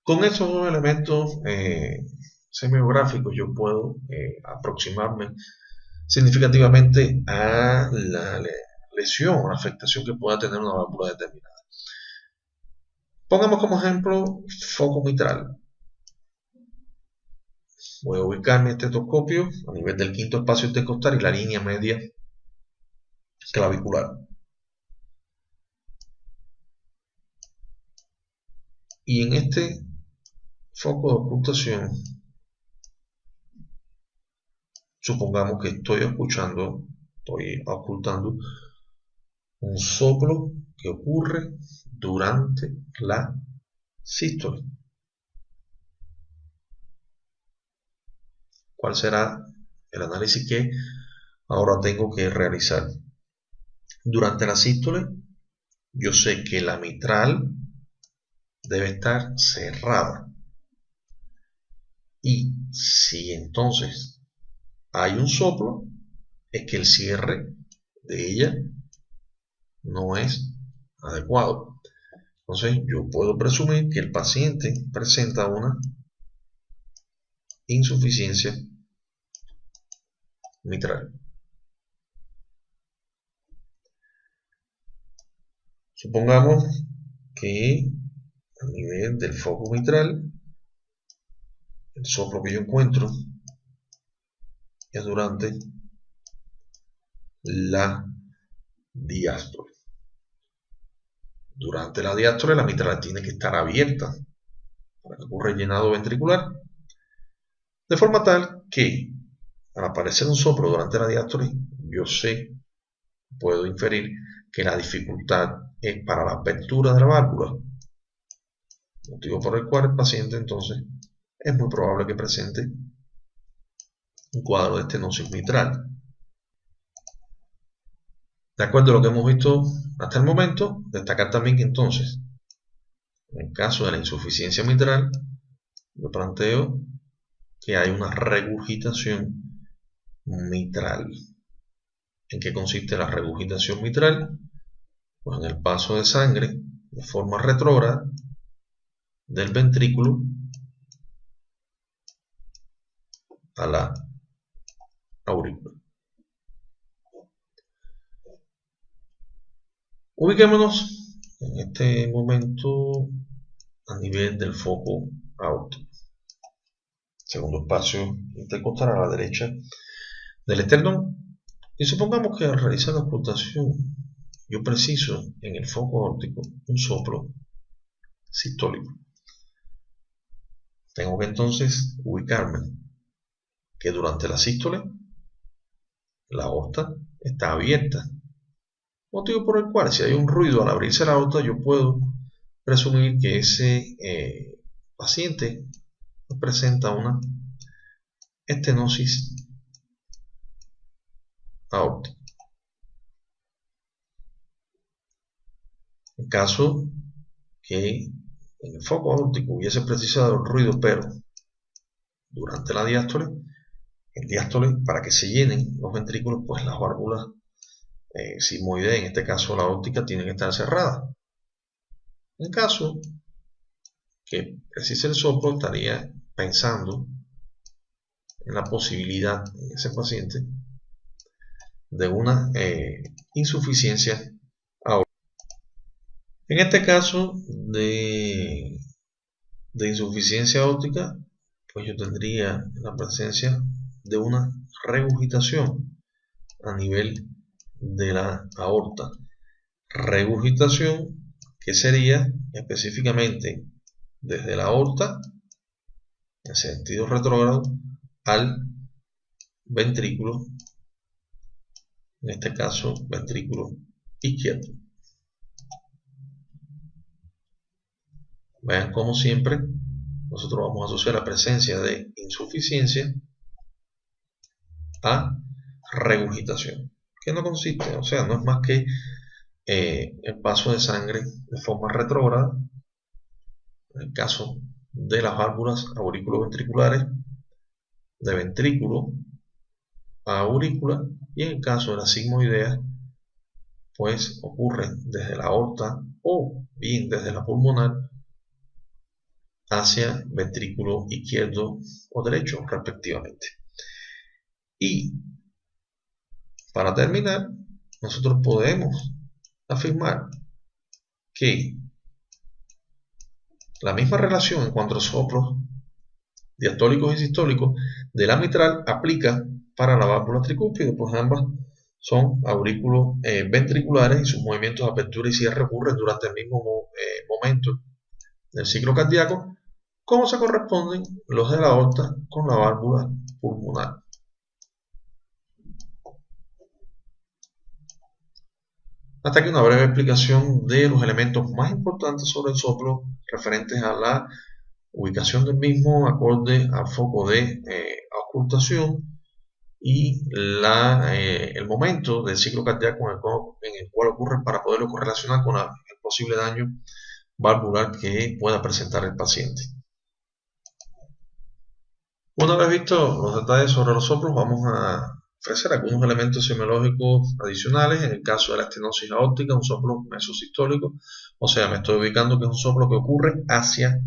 Con esos dos elementos semiográficos yo puedo aproximarme significativamente a la lesión o la afectación que pueda tener una válvula determinada. Pongamos como ejemplo foco mitral. Voy a ubicar mi estetoscopio a nivel del quinto espacio intercostal y la línea media clavicular. Y en este foco de ocultación, supongamos que estoy ocultando un soplo que ocurre durante la sístole. ¿Cuál será el análisis que ahora tengo que realizar? Durante la sístole, yo sé que la mitral debe estar cerrada. Y si entonces hay un soplo, es que el cierre de ella no es adecuado. Entonces yo puedo presumir que el paciente presenta una insuficiencia mitral. Supongamos que a nivel del foco mitral, el soplo que yo encuentro es durante la diástole. Durante la diástole la mitral tiene que estar abierta para que ocurra el llenado ventricular, de forma tal que al aparecer un soplo durante la diástole, yo puedo inferir que la dificultad es para la apertura de la válvula, motivo por el cual el paciente entonces es muy probable que presente un cuadro de estenosis mitral. De acuerdo a lo que hemos visto hasta el momento, destacar también que entonces En el caso de la insuficiencia mitral, yo planteo que hay una regurgitación mitral. ¿En qué consiste la regurgitación mitral? Pues en el paso de sangre de forma retrógrada del ventrículo a la aurícula. Ubiquémonos en este momento a nivel del foco aórtico. Segundo espacio intercostal a la derecha del esternón. Y supongamos que al realizar la auscultación yo preciso en el foco aórtico un soplo sistólico. Tengo que entonces ubicarme que durante la sístole la aorta está abierta, motivo por el cual si hay un ruido al abrirse la aorta yo puedo presumir que ese paciente presenta una estenosis aórtica. En caso que en el foco aórtico hubiese precisado el ruido, pero durante la diástole, en diástole, para que se llenen los ventrículos, pues las válvulas sigmoideas, en este caso la aórtica, tienen que estar cerradas. En caso que precise el soplo, estaría pensando en la posibilidad en ese paciente de una insuficiencia aórtica. En este caso de insuficiencia aórtica, pues yo tendría la presencia de una regurgitación a nivel de la aorta. Regurgitación que sería específicamente desde la aorta en sentido retrógrado al ventrículo, en este caso ventrículo izquierdo. Vean como siempre nosotros vamos a asociar la presencia de insuficiencia a regurgitación, que no consiste, o sea, no es más que el paso de sangre de forma retrógrada, en el caso de las válvulas auriculoventriculares, de ventrículo a aurícula, y en el caso de las sigmoideas, pues ocurre desde la aorta o bien desde la pulmonar hacia ventrículo izquierdo o derecho respectivamente. Y para terminar, nosotros podemos afirmar que la misma relación en cuanto a soplos diastólicos y sistólicos de la mitral aplica para la válvula tricúspide, pues ambas son aurículos ventriculares y sus movimientos de apertura y cierre ocurren durante el mismo momento del ciclo cardíaco, como se corresponden los de la aorta con la válvula pulmonar. Hasta aquí una breve explicación de los elementos más importantes sobre el soplo referentes a la ubicación del mismo acorde al foco de auscultación y el momento del ciclo cardíaco en el cual ocurre para poderlo correlacionar con el posible daño valvular que pueda presentar el paciente. Una vez visto los detalles sobre los soplos, vamos a ofrecer algunos elementos semiológicos adicionales. En el caso de la estenosis aórtica, un soplo mesosistólico, o sea, me estoy ubicando que es un soplo que ocurre hacia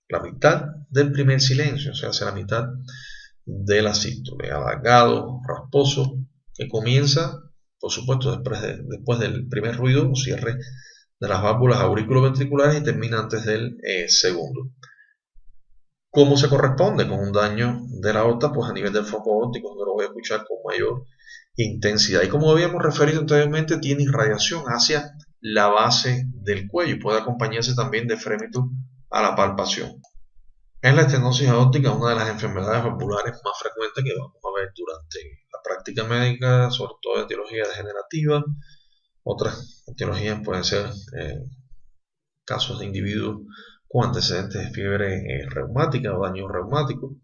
la mitad del primer silencio, o sea, hacia la mitad de la sístole, alargado, rasposo, que comienza, por supuesto, después del primer ruido o cierre de las válvulas auriculoventriculares y termina antes del segundo. ¿Cómo se corresponde con un daño de la aorta? Pues a nivel del foco aórtico, donde lo voy a escuchar con mayor intensidad. Y como habíamos referido anteriormente, tiene irradiación hacia la base del cuello y puede acompañarse también de frémito a la palpación. Es la estenosis aórtica una de las enfermedades valvulares más frecuentes que vamos a ver durante la práctica médica, sobre todo de etiología degenerativa. Otras etiologías pueden ser casos de individuos con antecedentes de fiebre reumática o daño reumático.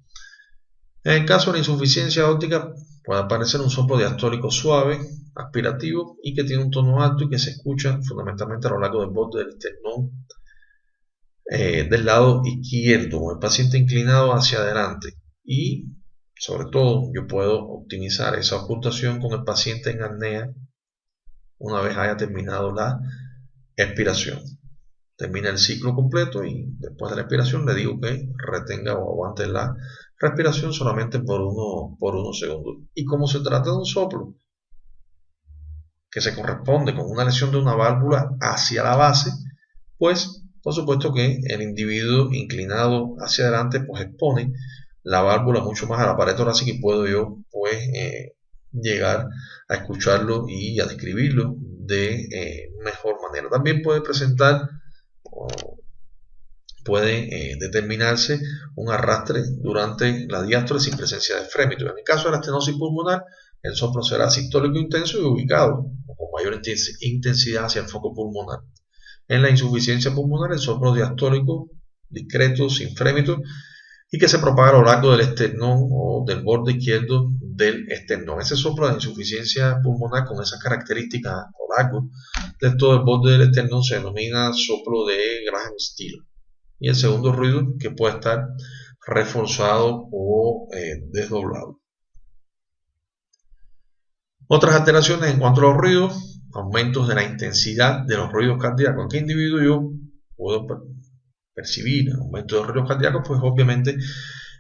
En el caso de la insuficiencia aórtica puede aparecer un soplo diastólico suave, aspirativo y que tiene un tono alto y que se escucha fundamentalmente a lo largo del borde del esternón del lado izquierdo, el paciente inclinado hacia adelante, y sobre todo yo puedo optimizar esa ocultación con el paciente en apnea una vez haya terminado la expiración. Termina el ciclo completo y después de la expiración le digo que retenga o aguante la respiración solamente por unos segundos. Y como se trata de un soplo que se corresponde con una lesión de una válvula hacia la base, pues por supuesto que el individuo inclinado hacia adelante pues expone la válvula mucho más a la pared torácica y puedo yo pues llegar a escucharlo y a describirlo de mejor manera. También puede presentar o puede determinarse un arrastre durante la diástole sin presencia de frémito. En el caso de la estenosis pulmonar, el soplo será sistólico intenso y ubicado con mayor intensidad hacia el foco pulmonar. En la insuficiencia pulmonar, el soplo diastólico discreto, sin frémito, y que se propaga a lo largo del esternón o del borde izquierdo del esternón. Ese soplo de insuficiencia pulmonar con esas características a lo largo de todo el borde del esternón se denomina soplo de Graham-Steele. Y el segundo ruido que puede estar reforzado o desdoblado. Otras alteraciones en cuanto a los ruidos, aumentos de la intensidad de los ruidos cardíacos. ¿En qué individuo yo puedo percibir aumento de los ruidos cardíacos? Pues obviamente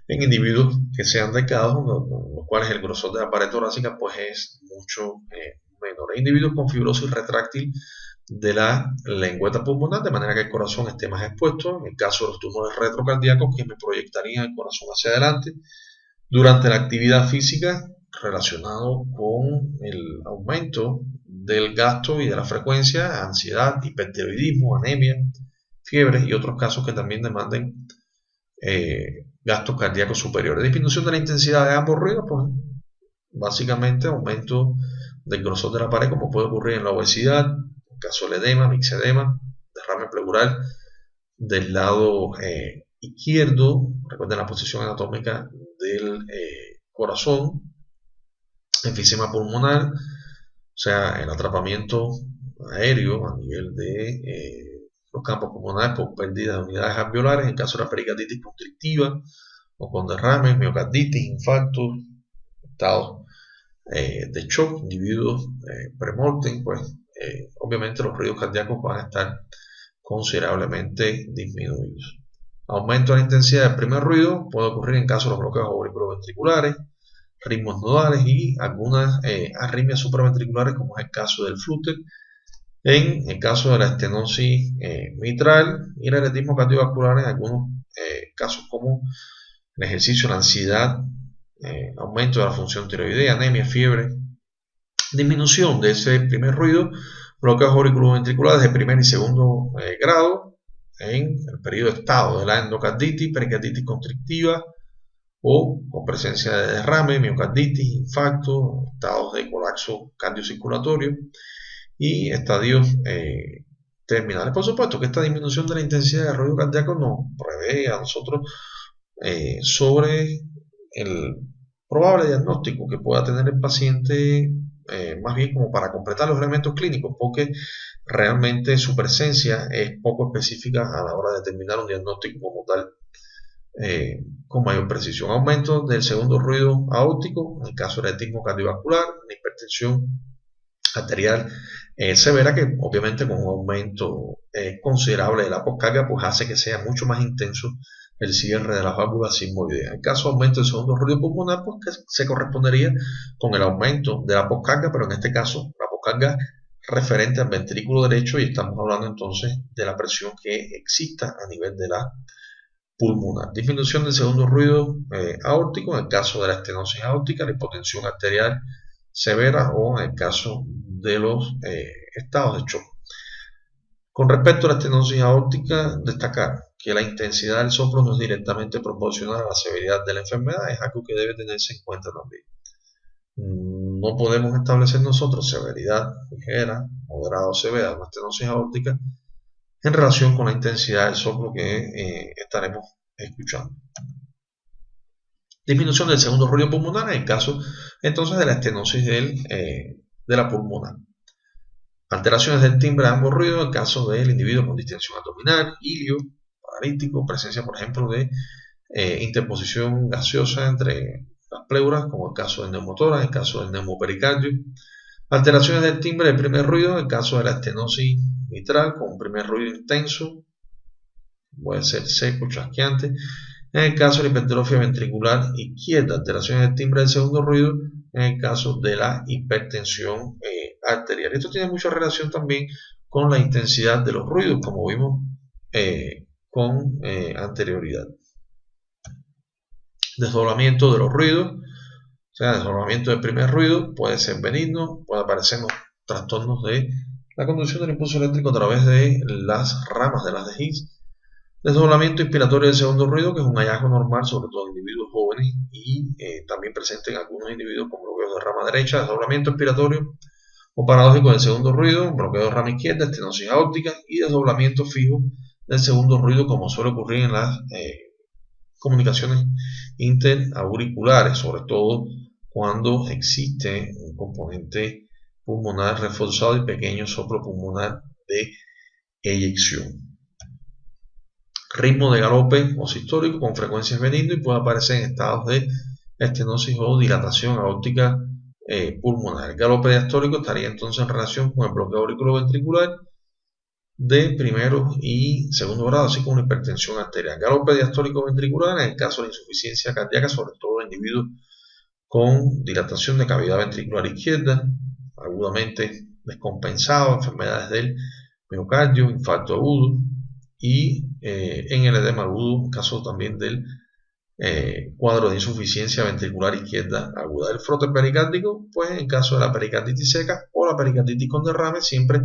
en individuos que sean delgados, los cuales el grosor de la pared torácica pues es mucho menor. Hay individuos con fibrosis retráctil de la lengüeta pulmonar, de manera que el corazón esté más expuesto. En el caso de los tumores retrocardíacos, que me proyectarían el corazón hacia adelante durante la actividad física, relacionado con el aumento del gasto y de la frecuencia, ansiedad, hipertiroidismo, anemia, fiebre y otros casos que también demanden gastos cardíacos superiores. Disminución de la intensidad de ambos ruidos, pues básicamente aumento del grosor de la pared, como puede ocurrir en la obesidad, en caso del edema, mixedema, derrame pleural del lado izquierdo. Recuerden la posición anatómica del corazón, enfisema pulmonar, o sea, el atrapamiento aéreo a nivel de los campos pulmonares por pérdida de unidades alveolares, en caso de la pericarditis constrictiva o con derrames, miocarditis, infartos, estados de shock, individuos premortem, pues obviamente los ruidos cardíacos van a estar considerablemente disminuidos. Aumento de la intensidad del primer ruido puede ocurrir en caso de los bloqueos auriculoventriculares, ritmos nodales y algunas arritmias supraventriculares, como es el caso del flúter, en el caso de la estenosis mitral y el anetismo cardiovascular en algunos casos como el ejercicio, la ansiedad, aumento de la función tiroidea, anemia, fiebre, disminución de ese primer ruido, bloqueos auriculoventriculares de primer y segundo grado en el periodo de estado de la endocarditis, pericarditis constrictiva o con presencia de derrame, miocarditis, infarto, estados de colapso cardiocirculatorio y estadios terminales. Por supuesto que esta disminución de la intensidad de ruido cardíaco nos prevé a nosotros sobre el probable diagnóstico que pueda tener el paciente, más bien como para completar los elementos clínicos, porque realmente su presencia es poco específica a la hora de determinar un diagnóstico como tal con mayor precisión. Aumento del segundo ruido aórtico, en el caso del anetismo cardiovascular, la hipertensión arterial severa, que obviamente con un aumento considerable de la poscarga pues hace que sea mucho más intenso el cierre de las válvulas sigmoideas. En el caso de aumento del segundo ruido pulmonar, pues que se correspondería con el aumento de la poscarga, pero en este caso la poscarga referente al ventrículo derecho, y estamos hablando entonces de la presión que exista a nivel de la pulmonar. Disminución del segundo ruido aórtico en el caso de la estenosis aórtica, la hipotensión arterial severa o en el caso de los estados de shock. Con respecto a la estenosis aórtica, destacar que la intensidad del soplo no es directamente proporcional a la severidad de la enfermedad, es algo que debe tenerse en cuenta también. No podemos establecer nosotros severidad ligera, moderada o severa de una estenosis aórtica en relación con la intensidad del soplo que estaremos escuchando. Disminución del segundo ruido pulmonar en el caso entonces de la estenosis de la pulmonar. Alteraciones del timbre de ambos ruidos en el caso del individuo con distensión abdominal, ilio, analítico, presencia, por ejemplo, de interposición gaseosa entre las pleuras, como el caso del neumotórax, el caso del neumopericardio, alteraciones del timbre del primer ruido, el caso de la estenosis mitral con un primer ruido intenso, puede ser seco, chasqueante. En el caso de la hipertrofia ventricular izquierda, alteraciones del timbre del segundo ruido, en el caso de la hipertensión arterial. Esto tiene mucha relación también con la intensidad de los ruidos, como vimos con anterioridad. Desdoblamiento de los ruidos, o sea, desdoblamiento del primer ruido puede ser benigno, puede aparecer en los trastornos de la conducción del impulso eléctrico a través de las ramas de las de Higgs. Desdoblamiento inspiratorio del segundo ruido, que es un hallazgo normal, sobre todo en individuos jóvenes y también presente en algunos individuos con bloqueos de rama derecha. Desdoblamiento inspiratorio o paradójico del segundo ruido, bloqueo de rama izquierda, estenosis aórtica y desdoblamiento fijo del segundo ruido, como suele ocurrir en las comunicaciones interauriculares, sobre todo cuando existe un componente pulmonar reforzado y pequeño soplo pulmonar de eyección. Ritmo de galope o sistólico con frecuencias benigno y puede aparecer en estados de estenosis o dilatación aórtica pulmonar. El galope diastólico estaría entonces en relación con el bloqueo auriculoventricular de primero y segundo grado, así como una hipertensión arterial. Galope diastólico ventricular en el caso de insuficiencia cardíaca, sobre todo en individuos con dilatación de cavidad ventricular izquierda, agudamente descompensado, enfermedades del miocardio, infarto agudo, y en el edema agudo, caso también del cuadro de insuficiencia ventricular izquierda aguda. El frote pericárdico, pues en caso de la pericarditis seca o la pericarditis con derrame, siempre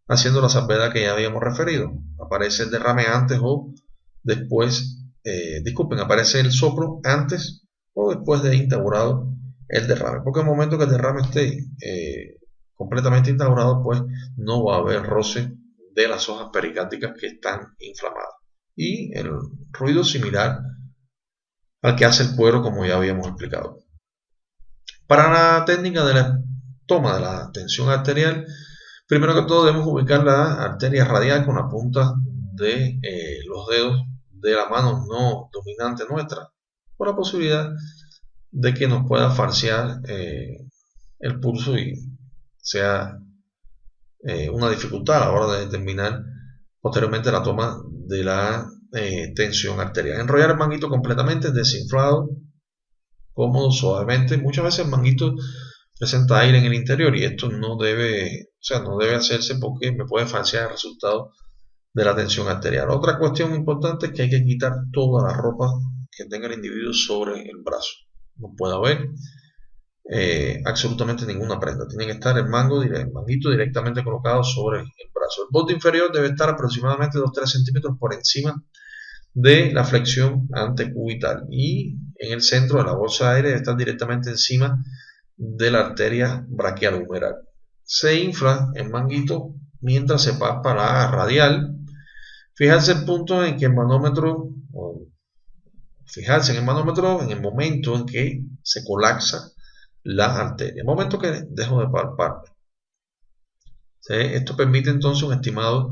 haciendo la salvedad que ya habíamos referido. Aparece el derrame antes o después, aparece el soplo antes o después de instaurado el derrame, porque en el momento que el derrame esté completamente instaurado, pues no va a haber roce de las hojas pericárdicas que están inflamadas. Y el ruido similar al que hace el cuero, como ya habíamos explicado. Para la técnica de la toma de la tensión arterial, primero que todo debemos ubicar la arteria radial con la punta de los dedos de la mano no dominante nuestra, por la posibilidad de que nos pueda falsear el pulso y sea una dificultad a la hora de determinar posteriormente la toma de la tensión arterial. Enrollar el manguito completamente, desinflado, cómodo, suavemente. Muchas veces el manguito presenta aire en el interior y esto no debe hacerse porque me puede falsear el resultado de la tensión arterial. Otra cuestión importante es que hay que quitar toda la ropa que tenga el individuo sobre el brazo. No puede haber absolutamente ninguna prenda. Tiene que estar el manguito directamente colocado sobre el brazo. El borde inferior debe estar aproximadamente 2-3 centímetros por encima de la flexión antecubital y en el centro de la bolsa de aire debe estar directamente encima de la arteria braquial humeral. Se infla el manguito mientras se palpa la radial. Fijarse el punto en que el manómetro, en el momento en que se colapsa la arteria, el momento que dejo de palpar. Esto permite entonces un estimado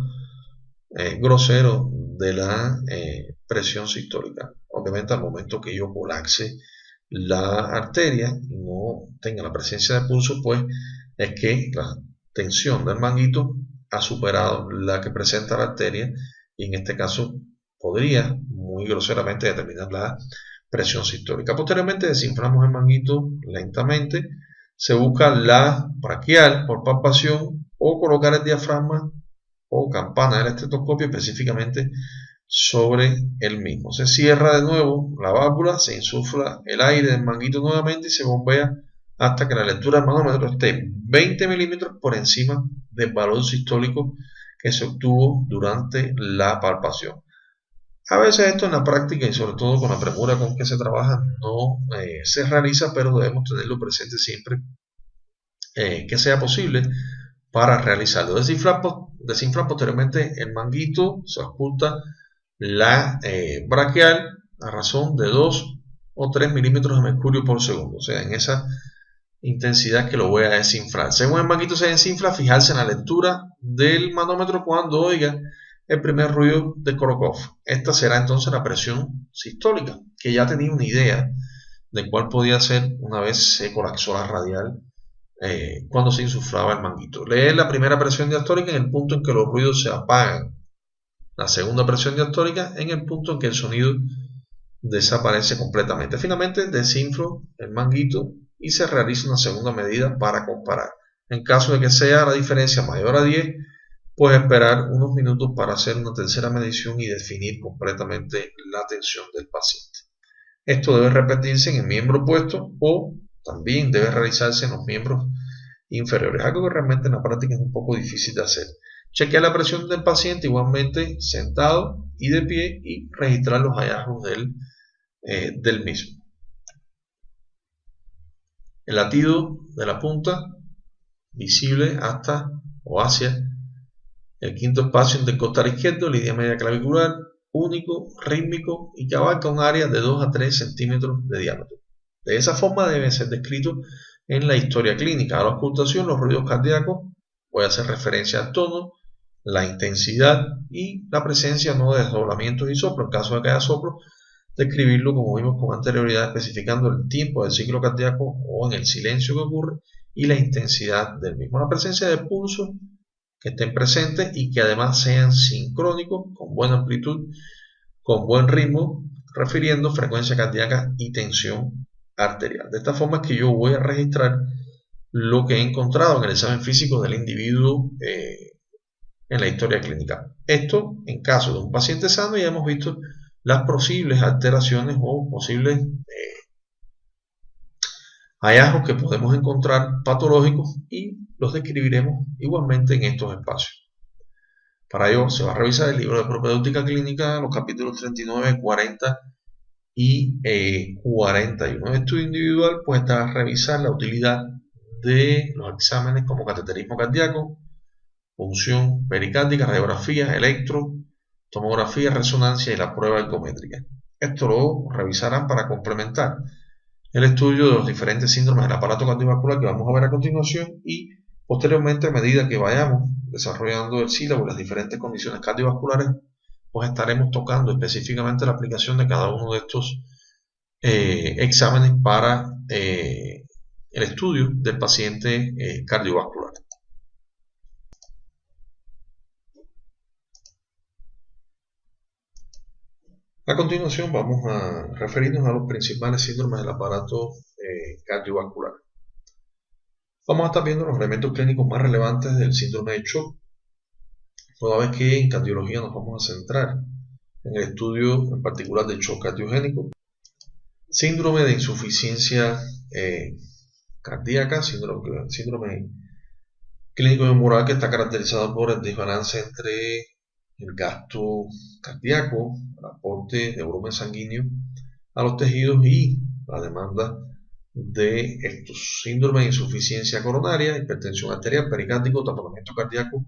grosero de la presión sistólica. Obviamente al momento que yo colapse la arteria y no tenga la presencia de pulso, pues es que la tensión del manguito ha superado la que presenta la arteria y en este caso podría muy groseramente determinar la presión sistólica. Posteriormente desinflamos el manguito lentamente, se busca la braquial por palpación o colocar el diafragma o campana del estetoscopio específicamente sobre el mismo. Se cierra de nuevo la válvula, se insufla el aire del manguito nuevamente y se bombea hasta que la lectura del manómetro esté 20 milímetros por encima del valor sistólico que se obtuvo durante la palpación. A veces esto en la práctica y sobre todo con la premura con que se trabaja no se realiza, pero debemos tenerlo presente siempre que sea posible para realizarlo. Desinflar posteriormente el manguito, se oculta la braquial a razón de 2 o 3 milímetros de mercurio por segundo, o sea, en esa intensidad que lo voy a desinflar. Según el manguito se desinfla, fijarse en la lectura del manómetro cuando oiga el primer ruido de Korokov. Esta será entonces la presión sistólica, que ya tenía una idea de cuál podía ser una vez se colapsó la radial cuando se insuflaba el manguito. Lee la primera presión diastólica en el punto en que los ruidos se apagan. La segunda presión diastólica en el punto en que el sonido desaparece completamente. Finalmente desinflo el manguito y se realiza una segunda medida para comparar. En caso de que sea la diferencia mayor a 10, pues esperar unos minutos para hacer una tercera medición y definir completamente la tensión del paciente. Esto debe repetirse en el miembro opuesto o también debe realizarse en los miembros inferiores, algo que realmente en la práctica es un poco difícil de hacer. Chequear la presión del paciente igualmente sentado y de pie y registrar los hallazgos del mismo. El latido de la punta visible hasta o hacia el quinto espacio intercostal izquierdo, línea media clavicular, único, rítmico y que abarca un área de 2 a 3 centímetros de diámetro. De esa forma debe ser descrito en la historia clínica. A la ocultación, los ruidos cardíacos, voy a hacer referencia al tono, la intensidad y la presencia no de desdoblamientos y soplo. En caso de que haya soplo, describirlo como vimos con anterioridad, especificando el tiempo del ciclo cardíaco o en el silencio que ocurre y la intensidad del mismo. La presencia de pulsos que estén presentes y que además sean sincrónicos, con buena amplitud, con buen ritmo, refiriendo frecuencia cardíaca y tensión arterial. De esta forma es que yo voy a registrar lo que he encontrado en el examen físico del individuo en la historia clínica. Esto en caso de un paciente sano, ya hemos visto las posibles alteraciones o posibles hallazgos que podemos encontrar patológicos y los describiremos igualmente en estos espacios. Para ello se va a revisar el libro de propedéutica clínica, los capítulos 39, 40 y 41. En el estudio individual pues está a revisar la utilidad de los exámenes como cateterismo cardíaco, punción pericárdica, radiografía, electro, tomografía, resonancia y la prueba ergométrica. Esto lo revisarán para complementar el estudio de los diferentes síndromes del aparato cardiovascular que vamos a ver a continuación y posteriormente, a medida que vayamos desarrollando el sílabo y las diferentes condiciones cardiovasculares, pues estaremos tocando específicamente la aplicación de cada uno de estos exámenes para el estudio del paciente cardiovascular. A continuación vamos a referirnos a los principales síndromes del aparato cardiovascular. Vamos a estar viendo los elementos clínicos más relevantes del síndrome de shock, toda vez que en cardiología nos vamos a centrar en el estudio en particular del shock cardiogénico, síndrome de insuficiencia cardíaca, síndrome clínico neumoral que está caracterizado por el desbalance entre el gasto cardíaco, el aporte de volumen sanguíneo a los tejidos y la demanda de estos. Síndrome de insuficiencia coronaria, hipertensión arterial, pericárdico, taponamiento cardíaco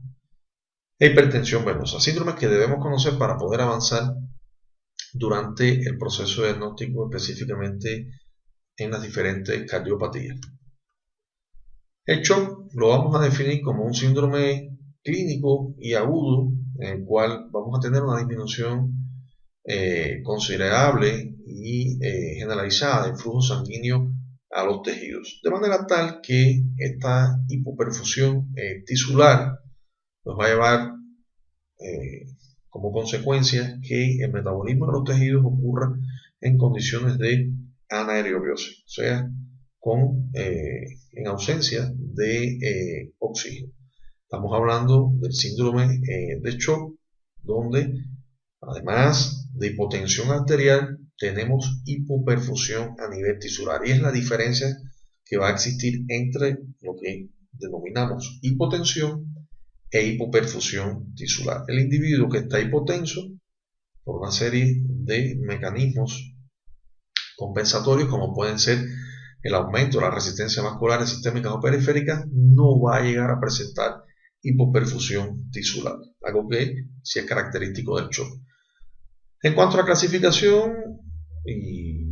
e hipertensión venosa. Síndromes que debemos conocer para poder avanzar durante el proceso diagnóstico, específicamente en las diferentes cardiopatías. El shock lo vamos a definir como un síndrome clínico y agudo en el cual vamos a tener una disminución considerable y generalizada del flujo sanguíneo a los tejidos, de manera tal que esta hipoperfusión tisular nos va a llevar como consecuencia que el metabolismo de los tejidos ocurra en condiciones de anaerobiosis, o sea, en ausencia de oxígeno. Estamos hablando del síndrome de shock, donde además de hipotensión arterial tenemos hipoperfusión a nivel tisular, y es la diferencia que va a existir entre lo que denominamos hipotensión e hipoperfusión tisular. El individuo que está hipotenso, por una serie de mecanismos compensatorios como pueden ser el aumento de la resistencia vascular sistémicas o periféricas, no va a llegar a presentar hipoperfusión tisular, algo que sí es característico del shock. En cuanto a la clasificación y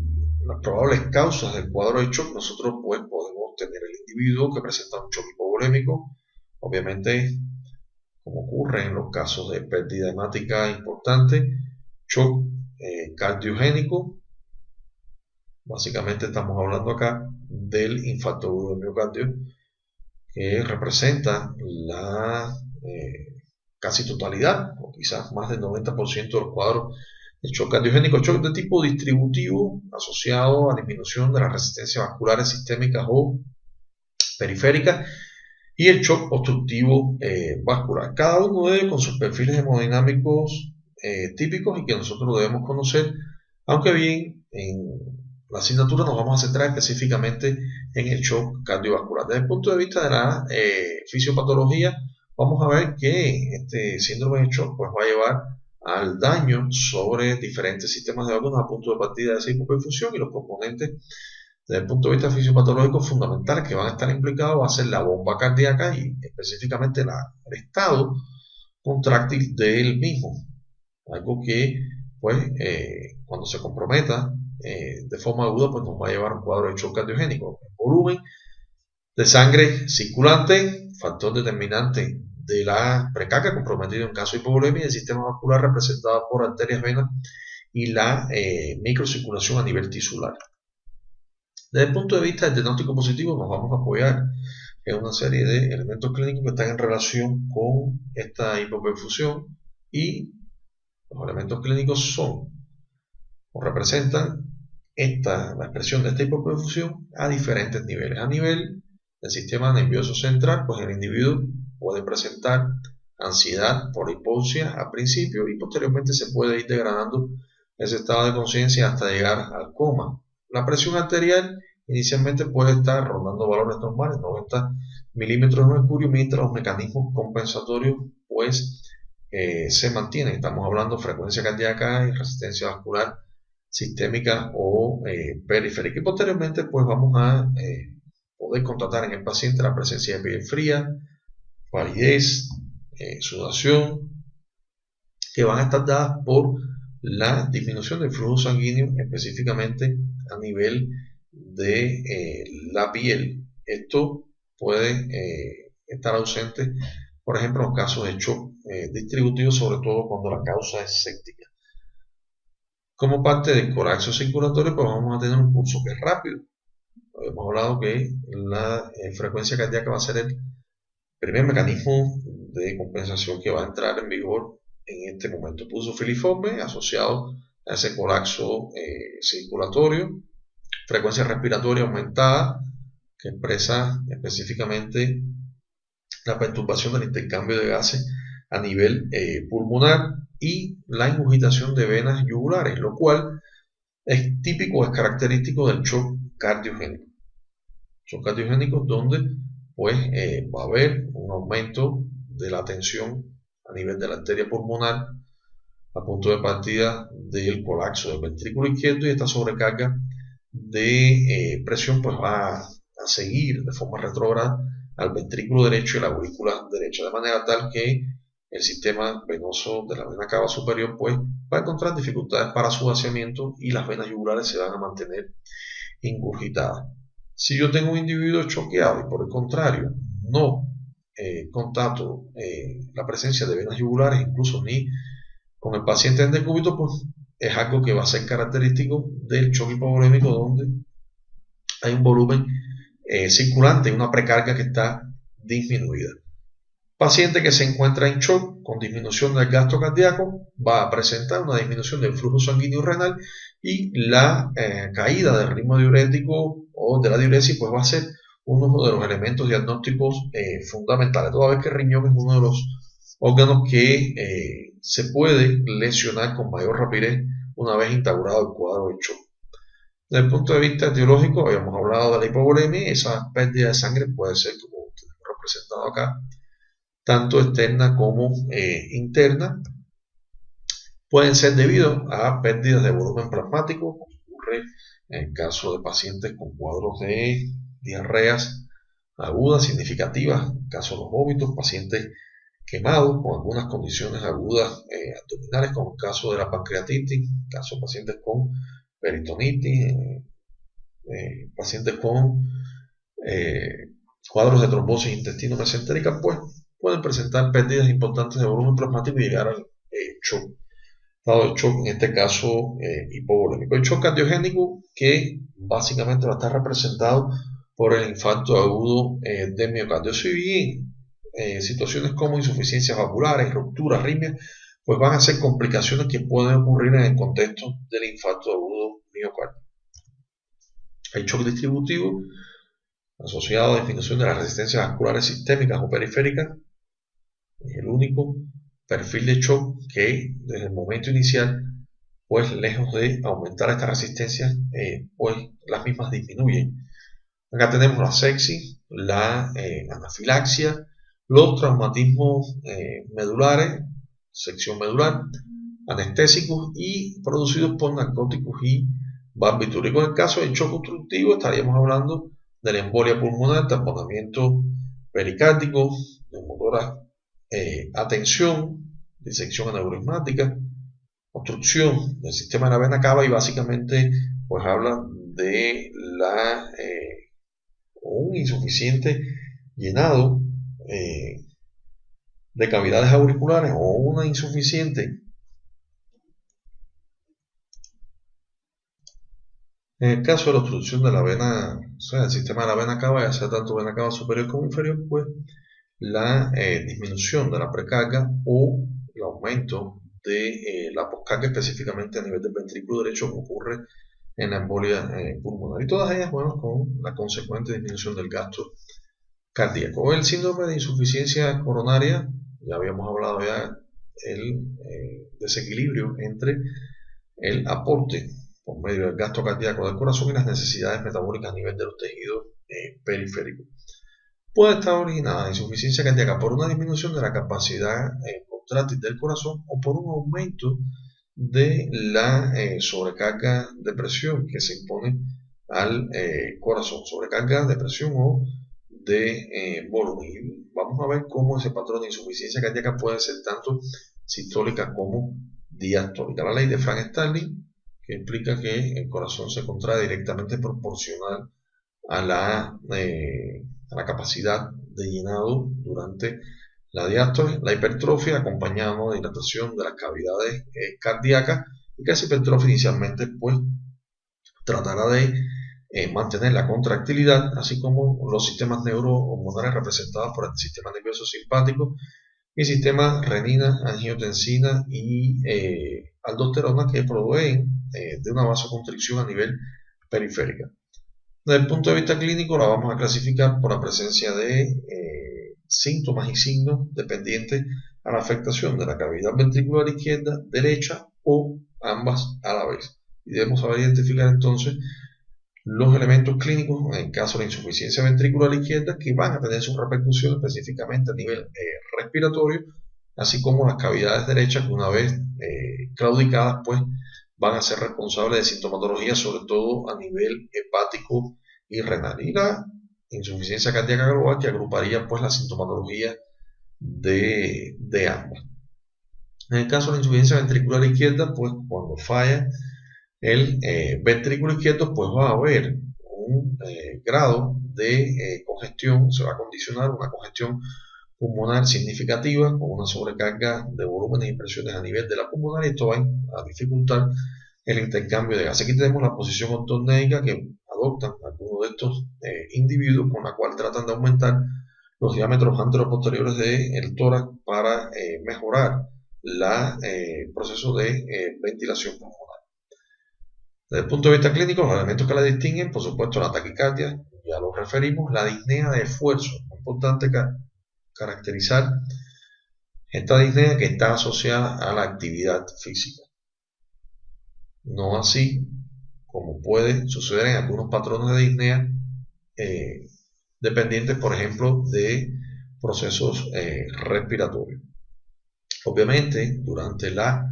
las probables causas del cuadro de shock, nosotros pues podemos tener el individuo que presenta un shock hipovolémico, obviamente como ocurre en los casos de pérdida hemática importante, shock cardiogénico. Básicamente estamos hablando acá del infarto agudo del miocardio, que representa la casi totalidad, o quizás más del 90% de los cuadros de shock cardiogénico, shock de tipo distributivo asociado a disminución de la resistencia vasculares sistémicas o periféricas, y el shock obstructivo vascular. Cada uno de ellos con sus perfiles hemodinámicos típicos y que nosotros debemos conocer, aunque bien en la asignatura nos vamos a centrar específicamente en el shock cardiovascular. Desde el punto de vista de la fisiopatología, vamos a ver que este síndrome de shock pues, va a llevar al daño sobre diferentes sistemas de órganos a punto de partida de esa hipoperfusión, y los componentes desde el punto de vista fisiopatológico fundamentales que van a estar implicados va a ser la bomba cardíaca y específicamente el estado contráctil del mismo, algo que pues cuando se comprometa de forma aguda pues nos va a llevar a un cuadro de shock cardiogénico. El volumen de sangre circulante, factor determinante de la precarga comprometido en caso de hipovolemia, el sistema vascular representado por arterias, venas y la microcirculación a nivel tisular. Desde el punto de vista del diagnóstico positivo nos vamos a apoyar en una serie de elementos clínicos que están en relación con esta hipoperfusión, y los elementos clínicos son o representan la expresión de esta hipoperfusión a diferentes niveles. A nivel del sistema nervioso central, pues el individuo puede presentar ansiedad por hipoxia al principio y posteriormente se puede ir degradando ese estado de conciencia hasta llegar al coma. La presión arterial inicialmente puede estar rondando valores normales, 90 milímetros de mercurio, mientras los mecanismos compensatorios pues se mantienen. Estamos hablando de frecuencia cardíaca y resistencia vascular sistémica o periférica. Y posteriormente pues vamos a poder constatar en el paciente la presencia de piel fría, palidez, sudación, que van a estar dadas por la disminución del flujo sanguíneo, específicamente a nivel de la piel. Esto puede estar ausente, por ejemplo, en los casos de shock distributivo, sobre todo cuando la causa es séptica. Como parte del colapso circulatorio, pues vamos a tener un pulso que es rápido. Hemos hablado que la frecuencia cardíaca va a ser el primer mecanismo de compensación que va a entrar en vigor en este momento. Pulso filiforme asociado a ese colapso circulatorio, frecuencia respiratoria aumentada que expresa específicamente la perturbación del intercambio de gases a nivel pulmonar, y la ingurgitación de venas yugulares, lo cual es típico, es característico del shock cardiogénico. Shock cardiogénico donde pues va a haber un aumento de la tensión a nivel de la arteria pulmonar a punto de partida del colapso del ventrículo izquierdo, y esta sobrecarga de presión pues va a seguir de forma retrógrada al ventrículo derecho y la aurícula derecha, de manera tal que el sistema venoso de la vena cava superior pues va a encontrar dificultades para su vaciamiento y las venas yugulares se van a mantener ingurgitadas. Si yo tengo un individuo choqueado y por el contrario no constato la presencia de venas yugulares, incluso ni con el paciente en decúbito, pues es algo que va a ser característico del shock hipovolémico, donde hay un volumen circulante y una precarga que está disminuida. Paciente que se encuentra en shock con disminución del gasto cardíaco va a presentar una disminución del flujo sanguíneo renal, y la caída del ritmo diurético o de la diuresis pues va a ser uno de los elementos diagnósticos fundamentales, toda vez que el riñón es uno de los órganos que se puede lesionar con mayor rapidez una vez instaurado el cuadro de shock. Desde el punto de vista etiológico, habíamos hablado de la hipovolemia, esa pérdida de sangre puede ser, como representado acá, tanto externa como interna. Pueden ser debido a pérdidas de volumen plasmático, como ocurre en el caso de pacientes con cuadros de diarreas agudas significativas, en el caso de los vómitos, pacientes quemados con algunas condiciones agudas abdominales, como el caso de la pancreatitis, en el caso de pacientes con peritonitis, pacientes con cuadros de trombosis intestino-mesentérica, pues pueden presentar pérdidas importantes de volumen plasmático y llegar al shock. Estado de shock, en este caso hipovolémico. El shock cardiogénico, que básicamente va a estar representado por el infarto agudo de miocardio. Si bien situaciones como insuficiencias vasculares, rupturas, arritmias, pues van a ser complicaciones que pueden ocurrir en el contexto del infarto agudo miocardio. El shock distributivo, asociado a disminución de las resistencias vasculares sistémicas o periféricas, es el único perfil de shock que desde el momento inicial, pues lejos de aumentar estas resistencias, pues las mismas disminuyen. Acá tenemos la sepsis, la anafilaxia, los traumatismos medulares, sección medular, anestésicos y producidos por narcóticos y barbitúricos. En el caso del shock obstructivo estaríamos hablando de la embolia pulmonar, taponamiento pericárdico, neumotora, atención, disección aneurismática, obstrucción del sistema de la vena cava, y básicamente pues habla de un insuficiente llenado de cavidades auriculares o una insuficiente. En el caso de la obstrucción de la vena, o sea, el sistema de la vena cava, ya sea tanto vena cava superior como inferior, pues la disminución de la precarga o el aumento de la poscarga, específicamente a nivel del ventrículo derecho, que ocurre en la embolia pulmonar, y todas ellas, bueno, con la consecuente disminución del gasto cardíaco. El síndrome de insuficiencia coronaria, ya habíamos hablado ya el desequilibrio entre el aporte por medio del gasto cardíaco del corazón y las necesidades metabólicas a nivel de los tejidos periféricos. Puede estar originada la insuficiencia cardíaca por una disminución de la capacidad contráctil del corazón o por un aumento de la sobrecarga de presión que se impone al corazón, sobrecarga de presión o de volumen. Y vamos a ver cómo ese patrón de insuficiencia cardíaca puede ser tanto sistólica como diastólica. La ley de Frank-Starling, que implica que el corazón se contrae directamente proporcional a la capacidad de llenado durante la diástole. La hipertrofia, acompañada de dilatación de las cavidades cardíacas, y que esa hipertrofia inicialmente pues tratará de mantener la contractilidad, así como los sistemas neurohormonales representados por el sistema nervioso simpático y sistema renina, angiotensina y aldosterona, que proveen de una vasoconstricción a nivel periférica. Desde el punto de vista clínico, la vamos a clasificar por la presencia de síntomas y signos dependientes a la afectación de la cavidad ventricular izquierda, derecha o ambas a la vez. Y debemos saber identificar entonces los elementos clínicos en el caso de la insuficiencia ventricular izquierda, que van a tener sus repercusiones específicamente a nivel respiratorio, así como las cavidades derechas, que una vez claudicadas pues van a ser responsables de sintomatología, sobre todo a nivel hepático y renal. Y la insuficiencia cardíaca global, que agruparía pues la sintomatología de ambas. En el caso de la insuficiencia ventricular izquierda, pues cuando falla el ventrículo izquierdo, pues va a haber un grado de congestión, se va a condicionar una congestión pulmonar significativa con una sobrecarga de volúmenes y presiones a nivel de la pulmonar, y esto va a dificultar el intercambio de gases. Aquí tenemos la posición ortopnéica que adoptan algunos de estos individuos, con la cual tratan de aumentar los diámetros anteroposteriores del tórax para mejorar el proceso de ventilación pulmonar. Desde el punto de vista clínico, los elementos que la distinguen, por supuesto, la taquicardia, ya lo referimos, la disnea de esfuerzo. Es importante caracterizar esta disnea que está asociada a la actividad física. No así como puede suceder en algunos patrones de disnea dependientes, por ejemplo, de procesos respiratorios. Obviamente, durante la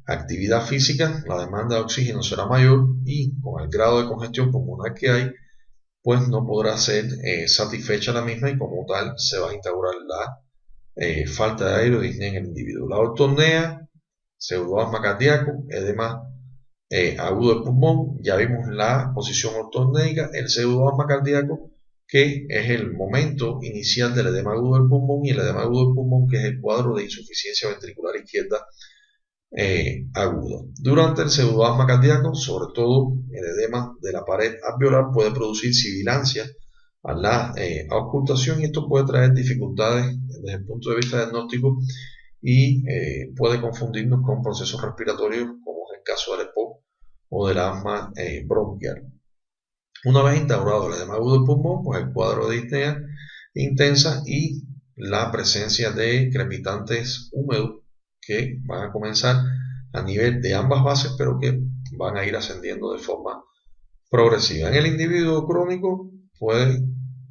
actividad física, la demanda de oxígeno será mayor, y con el grado de congestión pulmonar que hay, pues no podrá ser satisfecha la misma, y como tal se va a instaurar la falta de aire o disnea en el individuo. La ortopnea, pseudoasma cardíaco, edema agudo del pulmón. Ya vimos la posición ortopnéica, el pseudoasma cardíaco, que es el momento inicial del edema agudo del pulmón, y el edema agudo del pulmón, que es el cuadro de insuficiencia ventricular izquierda agudo. Durante el pseudoasma cardíaco, sobre todo el edema de la pared alveolar puede producir sibilancia a la auscultación, y esto puede traer dificultades desde el punto de vista diagnóstico y puede confundirnos con procesos respiratorios, como es el caso del EPOC o del asma bronquial. Una vez instaurado el edema agudo del pulmón, pues el cuadro de disnea intensa y la presencia de crepitantes húmedos que van a comenzar a nivel de ambas bases, pero que van a ir ascendiendo de forma progresiva. En el individuo crónico puede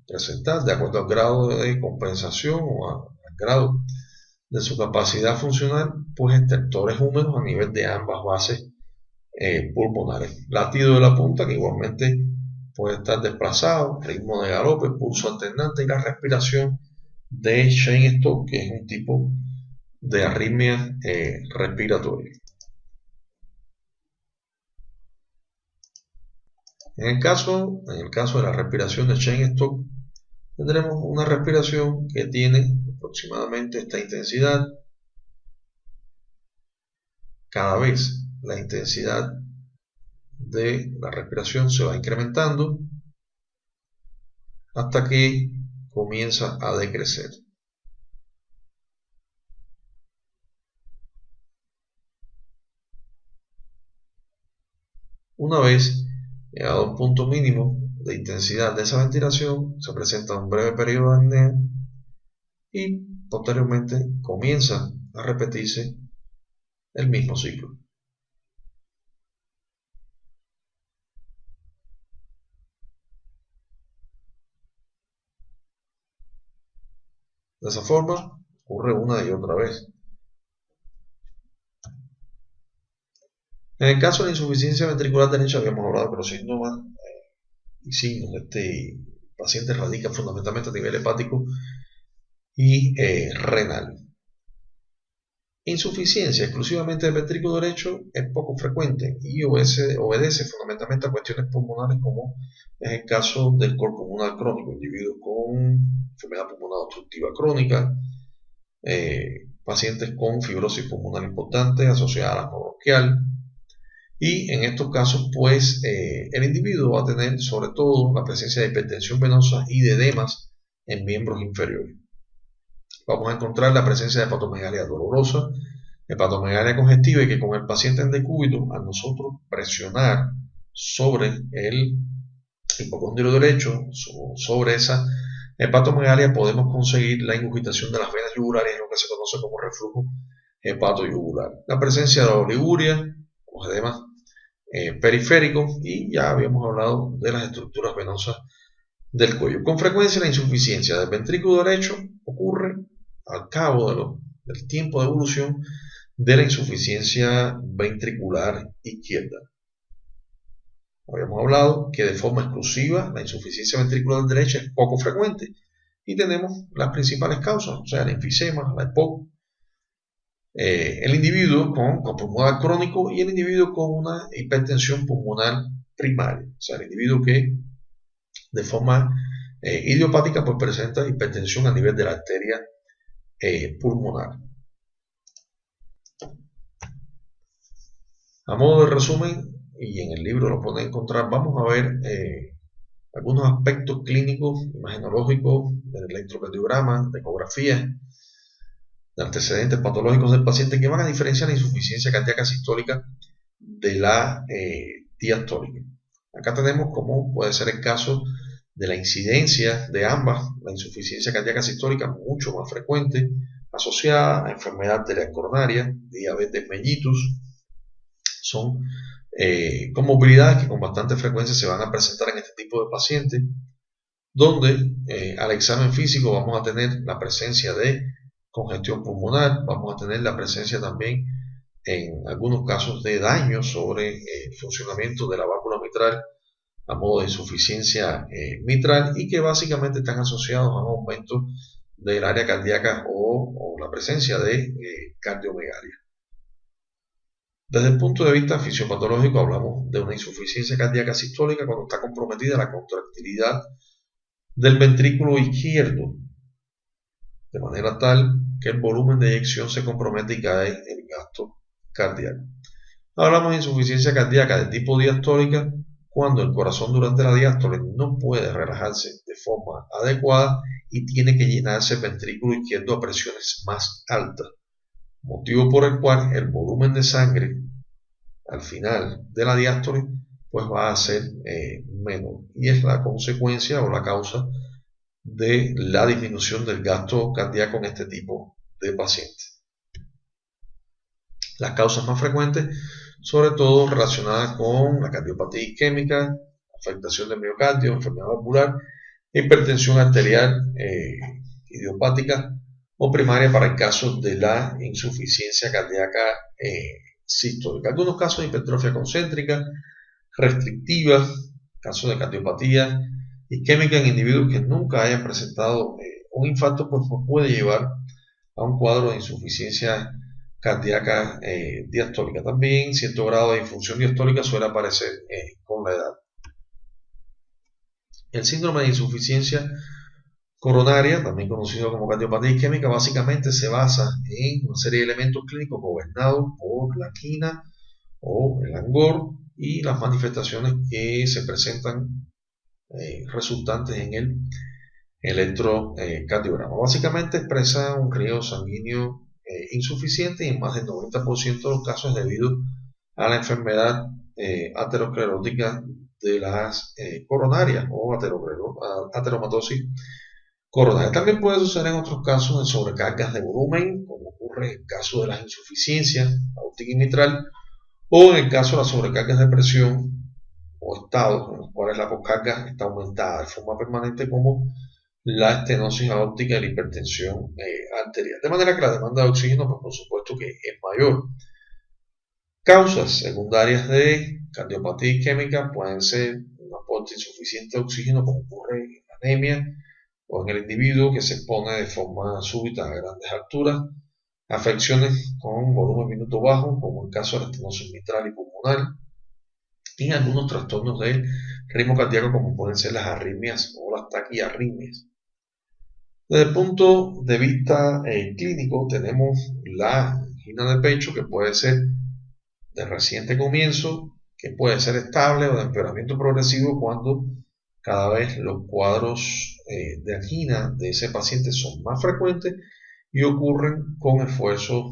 presentar, de acuerdo al grado de compensación o al grado de su capacidad funcional, pues estertores húmedos a nivel de ambas bases pulmonares. Latido de la punta, que igualmente puede estar desplazado, ritmo de galope, pulso alternante, y la respiración de Cheyne-Stokes, que es un tipo de arritmia respiratoria. En el caso de la respiración de Cheyne-Stokes, tendremos una respiración que tiene aproximadamente esta intensidad. Cada vez la intensidad de la respiración se va incrementando hasta que comienza a decrecer. Una vez llegado a un punto mínimo de intensidad de esa ventilación, se presenta un breve periodo de apnea y posteriormente comienza a repetirse el mismo ciclo. De esa forma ocurre una y otra vez. En el caso de la insuficiencia ventricular derecha, habíamos hablado que los síntomas y signos de este paciente radican fundamentalmente a nivel hepático y renal. Insuficiencia exclusivamente del ventrículo derecho es poco frecuente y obedece fundamentalmente a cuestiones pulmonares, como es el caso del cor pulmonar crónico, individuos con enfermedad pulmonar obstructiva crónica, pacientes con fibrosis pulmonar importante asociada a asma bronquial. Y en estos casos, pues, el individuo va a tener sobre todo la presencia de hipertensión venosa y de edemas en miembros inferiores. Vamos a encontrar la presencia de hepatomegalia dolorosa, hepatomegalia congestiva, y que con el paciente en decúbito, al nosotros presionar sobre el hipocondrio derecho, sobre esa hepatomegalia, podemos conseguir la ingurgitación de las venas yugulares, en lo que se conoce como reflujo hepatoyugular. La presencia de la oliguria, los edemas periféricos, y ya habíamos hablado de las estructuras venosas del cuello. Con frecuencia la insuficiencia del ventrículo derecho ocurre al cabo del tiempo de evolución de la insuficiencia ventricular izquierda. Habíamos hablado que de forma exclusiva la insuficiencia ventricular derecha es poco frecuente, y tenemos las principales causas, o sea, el enfisema, la EPOC, el individuo con pulmonar crónico y el individuo con una hipertensión pulmonar primaria, o sea, el individuo que de forma idiopática pues presenta hipertensión a nivel de la arteria pulmonar. A modo de resumen, y en el libro lo pueden encontrar, vamos a ver algunos aspectos clínicos, imagenológicos, del electrocardiograma, de ecografía, de antecedentes patológicos del paciente, que van a diferenciar la insuficiencia cardíaca sistólica de la diastólica. Acá tenemos cómo puede ser el caso de la incidencia de ambas, la insuficiencia cardíaca sistólica mucho más frecuente, asociada a enfermedad arterial coronaria, diabetes mellitus. Son comorbilidades que con bastante frecuencia se van a presentar en este tipo de pacientes, donde al examen físico vamos a tener la presencia de congestión pulmonar, vamos a tener la presencia también en algunos casos de daño sobre el funcionamiento de la válvula mitral a modo de insuficiencia mitral, y que básicamente están asociados a un aumento del área cardíaca o la presencia de cardiomegalia. Desde el punto de vista fisiopatológico, hablamos de una insuficiencia cardíaca sistólica cuando está comprometida la contractilidad del ventrículo izquierdo, de manera tal que el volumen de eyección se compromete y cae el gasto cardíaco. Hablamos de insuficiencia cardíaca de tipo diastólica cuando el corazón durante la diástole no puede relajarse de forma adecuada y tiene que llenarse el ventrículo izquierdo a presiones más altas, motivo por el cual el volumen de sangre al final de la diástole pues va a ser menor, y es la consecuencia o la causa de la disminución del gasto cardíaco en este tipo de pacientes. Las causas más frecuentes, sobre todo relacionadas con la cardiopatía isquémica, afectación del miocardio, enfermedad valvular, hipertensión arterial idiopática o primaria para el caso de la insuficiencia cardíaca sistólica. Algunos casos de hipertrofia concéntrica, restrictiva, casos de cardiopatía isquémica en individuos que nunca hayan presentado un infarto, pues puede llevar a un cuadro de insuficiencia cardíaca diastólica. También cierto grado de disfunción diastólica suele aparecer con la edad. El síndrome de insuficiencia coronaria, también conocido como cardiopatía isquémica, básicamente se basa en una serie de elementos clínicos gobernados por la quina o el angor y las manifestaciones que se presentan resultantes en el electrocardiograma. Básicamente expresa un riego sanguíneo insuficiente y en más del 90% de los casos debido a la enfermedad aterosclerótica de las coronarias o ateromatosis coronaria. También puede suceder en otros casos de sobrecargas de volumen, como ocurre en el caso de las insuficiencias aórtica y mitral, o en el caso de las sobrecargas de presión o estados en los cuales la poscarga está aumentada de forma permanente, como la estenosis aórtica y la hipertensión arterial. De manera que la demanda de oxígeno, pues por supuesto que es mayor. Causas secundarias de cardiopatía isquémica pueden ser un aporte insuficiente de oxígeno, como ocurre en anemia, o en el individuo que se expone de forma súbita a grandes alturas, afecciones con volumen minuto bajo, como el caso de la estenosis mitral y pulmonar, y algunos trastornos del ritmo cardíaco, como pueden ser las arritmias o las taquiarritmias. Desde el punto de vista clínico, tenemos la angina de pecho, que puede ser de reciente comienzo, que puede ser estable o de empeoramiento progresivo cuando cada vez los cuadros de angina de ese paciente son más frecuentes y ocurren con esfuerzos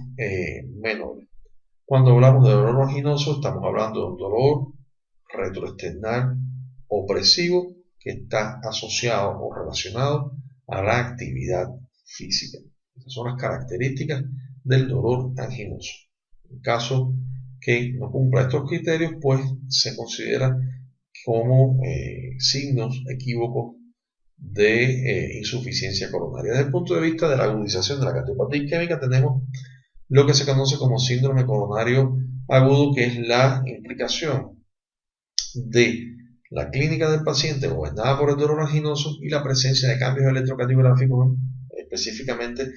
menores. Cuando hablamos de dolor anginoso, estamos hablando de un dolor retroesternal opresivo que está asociado o relacionado a la actividad física. Esas son las características del dolor anginoso. En caso que no cumpla estos criterios, pues se considera como signos equívocos de insuficiencia coronaria. Desde el punto de vista de la agudización de la cardiopatía isquémica, tenemos lo que se conoce como síndrome coronario agudo, que es la implicación de la clínica del paciente gobernada por el dolor anginoso y la presencia de cambios electrocardiográficos específicamente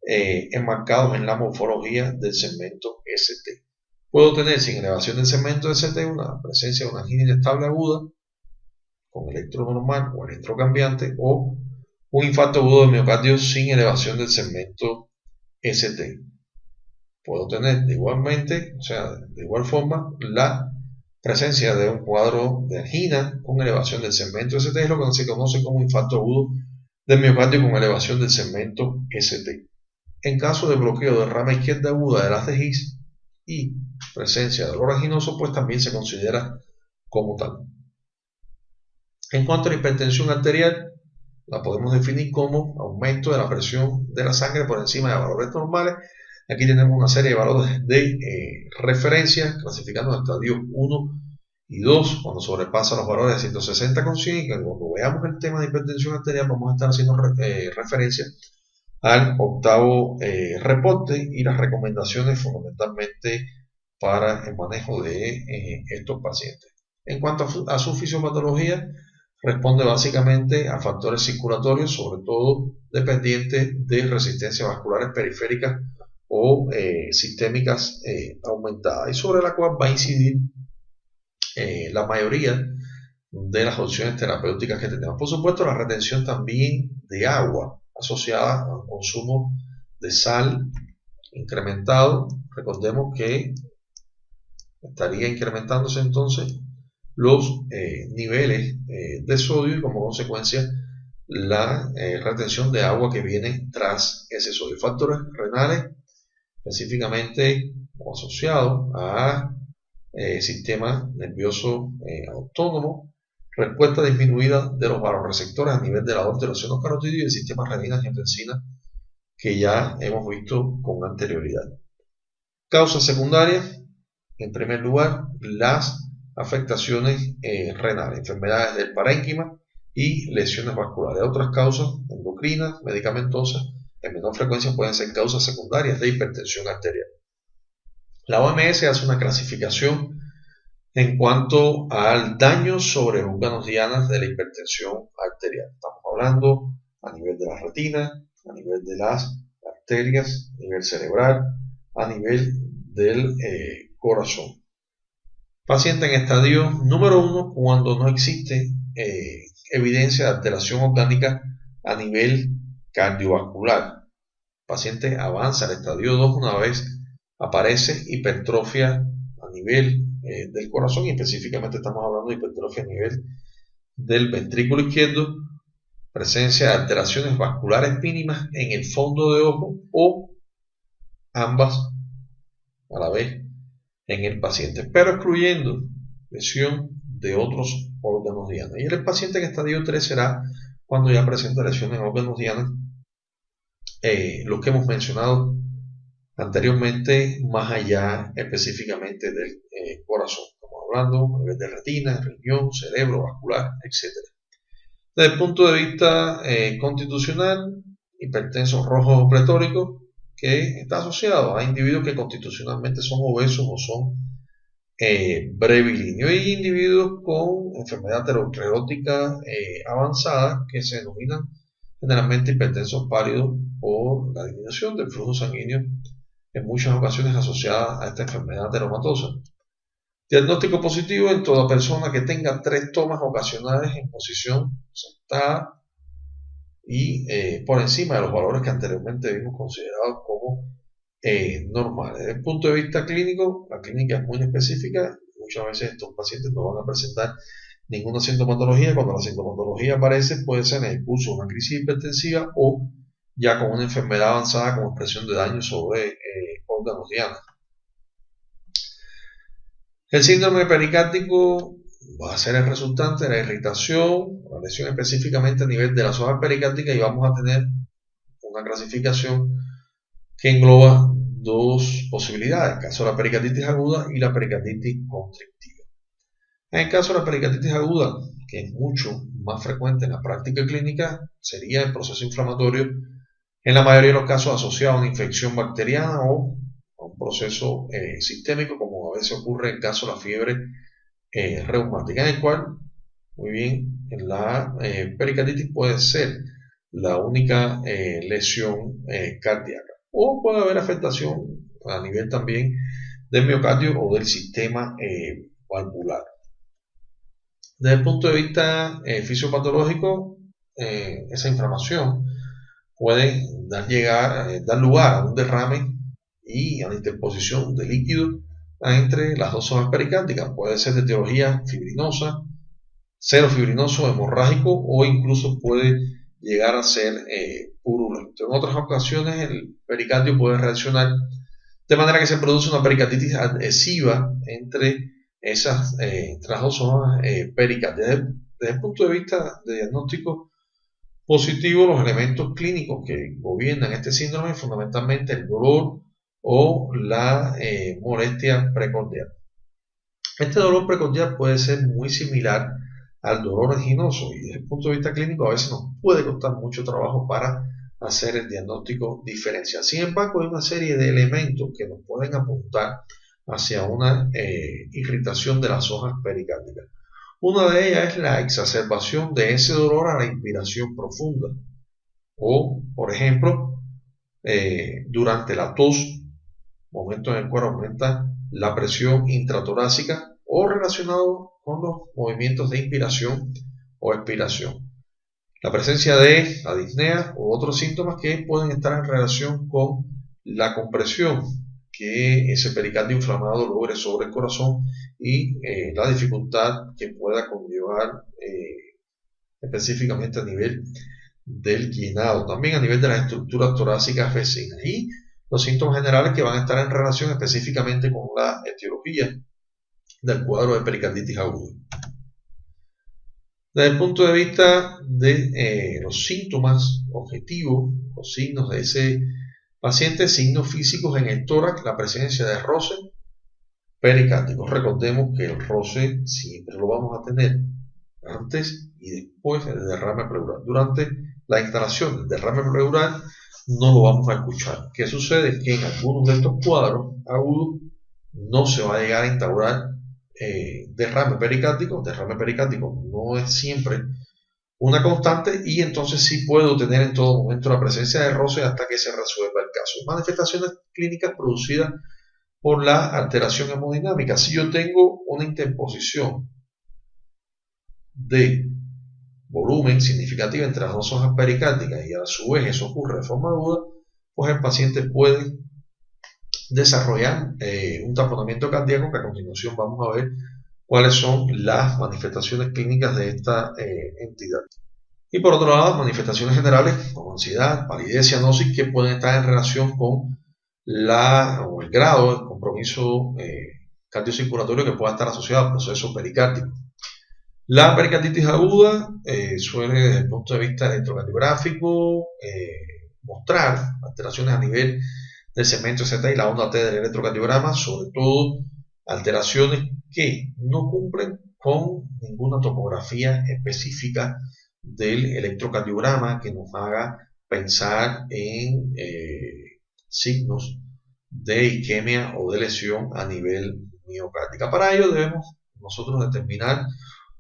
enmarcados en la morfología del segmento ST. Puedo tener, sin elevación del segmento ST, una presencia de una angina inestable aguda con electro normal o electrocambiante, o un infarto agudo del miocardio sin elevación del segmento ST. Puedo tener de igual forma, la presencia de un cuadro de angina con elevación del segmento ST, es lo que se conoce como infarto agudo del miocardio con elevación del segmento ST. En caso de bloqueo de rama izquierda aguda de la TGIS y presencia de dolor anginoso, pues también se considera como tal. En cuanto a la hipertensión arterial, la podemos definir como aumento de la presión de la sangre por encima de valores normales. Aquí tenemos una serie de valores de referencia, clasificando en estadios 1 y 2, cuando sobrepasa los valores de 160 con 100, y cuando veamos el tema de hipertensión arterial vamos a estar haciendo referencia al octavo reporte y las recomendaciones fundamentalmente para el manejo de estos pacientes. En cuanto a su fisiopatología, responde básicamente a factores circulatorios, sobre todo dependientes de resistencias vasculares periféricas o sistémicas aumentadas, y sobre la cual va a incidir la mayoría de las opciones terapéuticas que tenemos. Por supuesto, la retención también de agua asociada al consumo de sal incrementado. Recordemos que estaría incrementándose entonces los niveles de sodio y como consecuencia la retención de agua que viene tras ese sodio. Factores renales específicamente asociados a sistema nervioso autónomo, respuesta disminuida de los vasoreceptores a nivel de la aorta, de los senos carotídeos y el sistema renina-angiotensina que ya hemos visto con anterioridad. Causas secundarias, en primer lugar, las afectaciones renales, enfermedades del parénquima y lesiones vasculares. Otras causas endocrinas, medicamentosas, en menor frecuencia pueden ser causas secundarias de hipertensión arterial. La OMS hace una clasificación en cuanto al daño sobre órganos dianas de la hipertensión arterial. Estamos hablando a nivel de la retina, a nivel de las arterias, a nivel cerebral, a nivel del corazón. Paciente en estadio número 1 cuando no existe evidencia de alteración orgánica a nivel cardiovascular. Paciente avanza al estadio 2 una vez aparece hipertrofia a nivel del corazón y específicamente estamos hablando de hipertrofia a nivel del ventrículo izquierdo, presencia de alteraciones vasculares mínimas en el fondo de ojo o ambas a la vez en el paciente, pero excluyendo lesión de otros órganos dianas. Y el paciente en estadio 3 será cuando ya presenta lesiones en órganos dianas, los que hemos mencionado anteriormente, más allá específicamente del corazón. Estamos hablando a nivel de retina, riñón, cerebro, vascular, etc. Desde el punto de vista constitucional, hipertensos rojos o pretóricos, que está asociado a individuos que constitucionalmente son obesos o son brevilíneos, y individuos con enfermedad aterosclerótica avanzada que se denominan generalmente hipertensos pálidos por la disminución del flujo sanguíneo en muchas ocasiones asociada a esta enfermedad ateromatosa. Diagnóstico positivo en toda persona que tenga 3 tomas ocasionales en posición sentada y por encima de los valores que anteriormente vimos considerados como normales. Desde el punto de vista clínico, la clínica es muy específica. Muchas veces estos pacientes no van a presentar ninguna sintomatología. Cuando la sintomatología aparece, puede ser en el curso de una crisis hipertensiva o ya con una enfermedad avanzada con expresión de daño sobre órganos dianas. El síndrome pericárdico va a ser el resultante de la irritación, la lesión específicamente a nivel de las hojas pericárdicas, y vamos a tener una clasificación que engloba 2 posibilidades: el caso de la pericarditis aguda y la pericarditis constrictiva. En el caso de la pericarditis aguda, que es mucho más frecuente en la práctica clínica, sería el proceso inflamatorio, en la mayoría de los casos asociado a una infección bacteriana o a un proceso sistémico, como a veces ocurre en el caso de la fiebre reumática, en el cual, muy bien, la pericarditis puede ser la única lesión cardíaca, o puede haber afectación a nivel también del miocardio o del sistema valvular. Desde el punto de vista fisiopatológico, esa inflamación puede dar lugar a un derrame y a la interposición de líquido entre las 2 zonas pericárdicas. Puede ser de etiología fibrinosa, serofibrinoso, hemorrágico, o incluso puede llegar a ser purulento. En otras ocasiones el pericardio puede reaccionar de manera que se produce una pericarditis adhesiva entre las 2 zonas pericárdidas. Desde el punto de vista de diagnóstico positivo, los elementos clínicos que gobiernan este síndrome, fundamentalmente el dolor o la molestia precordial. Este dolor precordial puede ser muy similar al dolor anginoso, y desde el punto de vista clínico a veces nos puede costar mucho trabajo para hacer el diagnóstico diferencial. Sin embargo, hay una serie de elementos que nos pueden apuntar hacia una irritación de las hojas pericárdicas. Una de ellas es la exacerbación de ese dolor a la inspiración profunda, o, por ejemplo, durante la tos, momento en el cual aumenta la presión intratorácica o relacionado con los movimientos de inspiración o expiración. La presencia de la disnea u otros síntomas que pueden estar en relación con la compresión que ese pericardio inflamado logre sobre el corazón y la dificultad que pueda conllevar específicamente a nivel del llenado, también a nivel de las estructuras torácicas vecinas, y los síntomas generales que van a estar en relación específicamente con la etiología del cuadro de pericarditis aguda. Desde el punto de vista de los síntomas objetivos, los signos de ese paciente, signos físicos en el tórax, la presencia de roce pericárdico. Recordemos que el roce siempre lo vamos a tener antes y después del derrame pleural. Durante la instalación del derrame pleural no lo vamos a escuchar. ¿Qué sucede? Que en algunos de estos cuadros agudos no se va a llegar a instaurar derrame pericárdico. Derrame pericárdico no es siempre una constante y entonces sí puedo tener en todo momento la presencia de roce hasta que se resuelva el caso. Manifestaciones clínicas producidas por la alteración hemodinámica. Si yo tengo una interposición de volumen significativa entre las dos hojas pericárdicas y a su vez eso ocurre de forma aguda, pues el paciente puede desarrollar un taponamiento cardíaco, que a continuación vamos a ver cuáles son las manifestaciones clínicas de esta entidad. Y por otro lado, manifestaciones generales como ansiedad, palidez y anosis que pueden estar en relación con el grado de compromiso cardiocirculatorio que pueda estar asociado al proceso pericárdico. La pericarditis aguda suele, desde el punto de vista electrocardiográfico, mostrar alteraciones a nivel del segmento Z y la onda T del electrocardiograma, sobre todo alteraciones que no cumplen con ninguna topografía específica del electrocardiograma que nos haga pensar en signos de isquemia o de lesión a nivel miocárdica. Para ello debemos nosotros determinar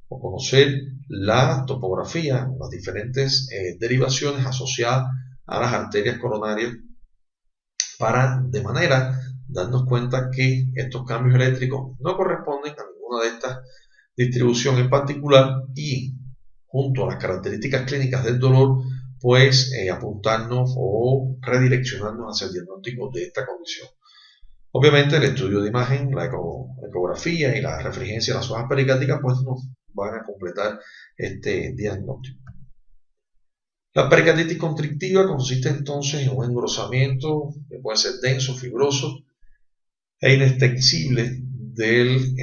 o conocer la topografía, las diferentes derivaciones asociadas a las arterias coronarias para de manera darnos cuenta que estos cambios eléctricos no corresponden a ninguna de estas distribuciones en particular y junto a las características clínicas del dolor pues apuntarnos o redireccionarnos hacia el diagnóstico de esta condición. Obviamente el estudio de imagen, la ecografía y la refrigencia de las hojas pericárdicas pues nos van a completar este diagnóstico. La pericarditis constrictiva consiste entonces en un engrosamiento que puede ser denso, fibroso e inextensible del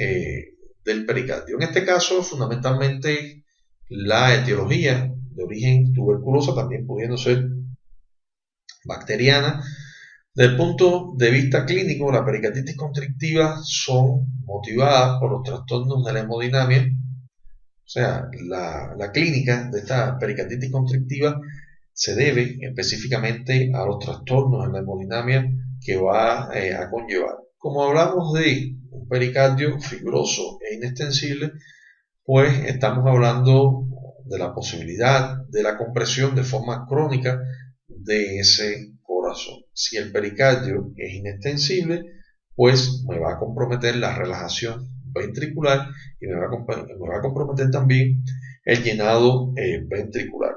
pericardio. En este caso, fundamentalmente la etiología de origen tuberculosa, también pudiendo ser bacteriana. Desde el punto de vista clínico, la pericarditis constrictiva son motivadas por los trastornos de la hemodinamia. O sea, la clínica de esta pericarditis constrictiva se debe específicamente a los trastornos en la hemodinamia que va a conllevar. Como hablamos de un pericardio fibroso e inextensible, pues estamos hablando de la posibilidad de la compresión de forma crónica de ese corazón. Si el pericardio es inextensible, pues me va a comprometer la relajación ventricular y me va a comprometer también el llenado ventricular.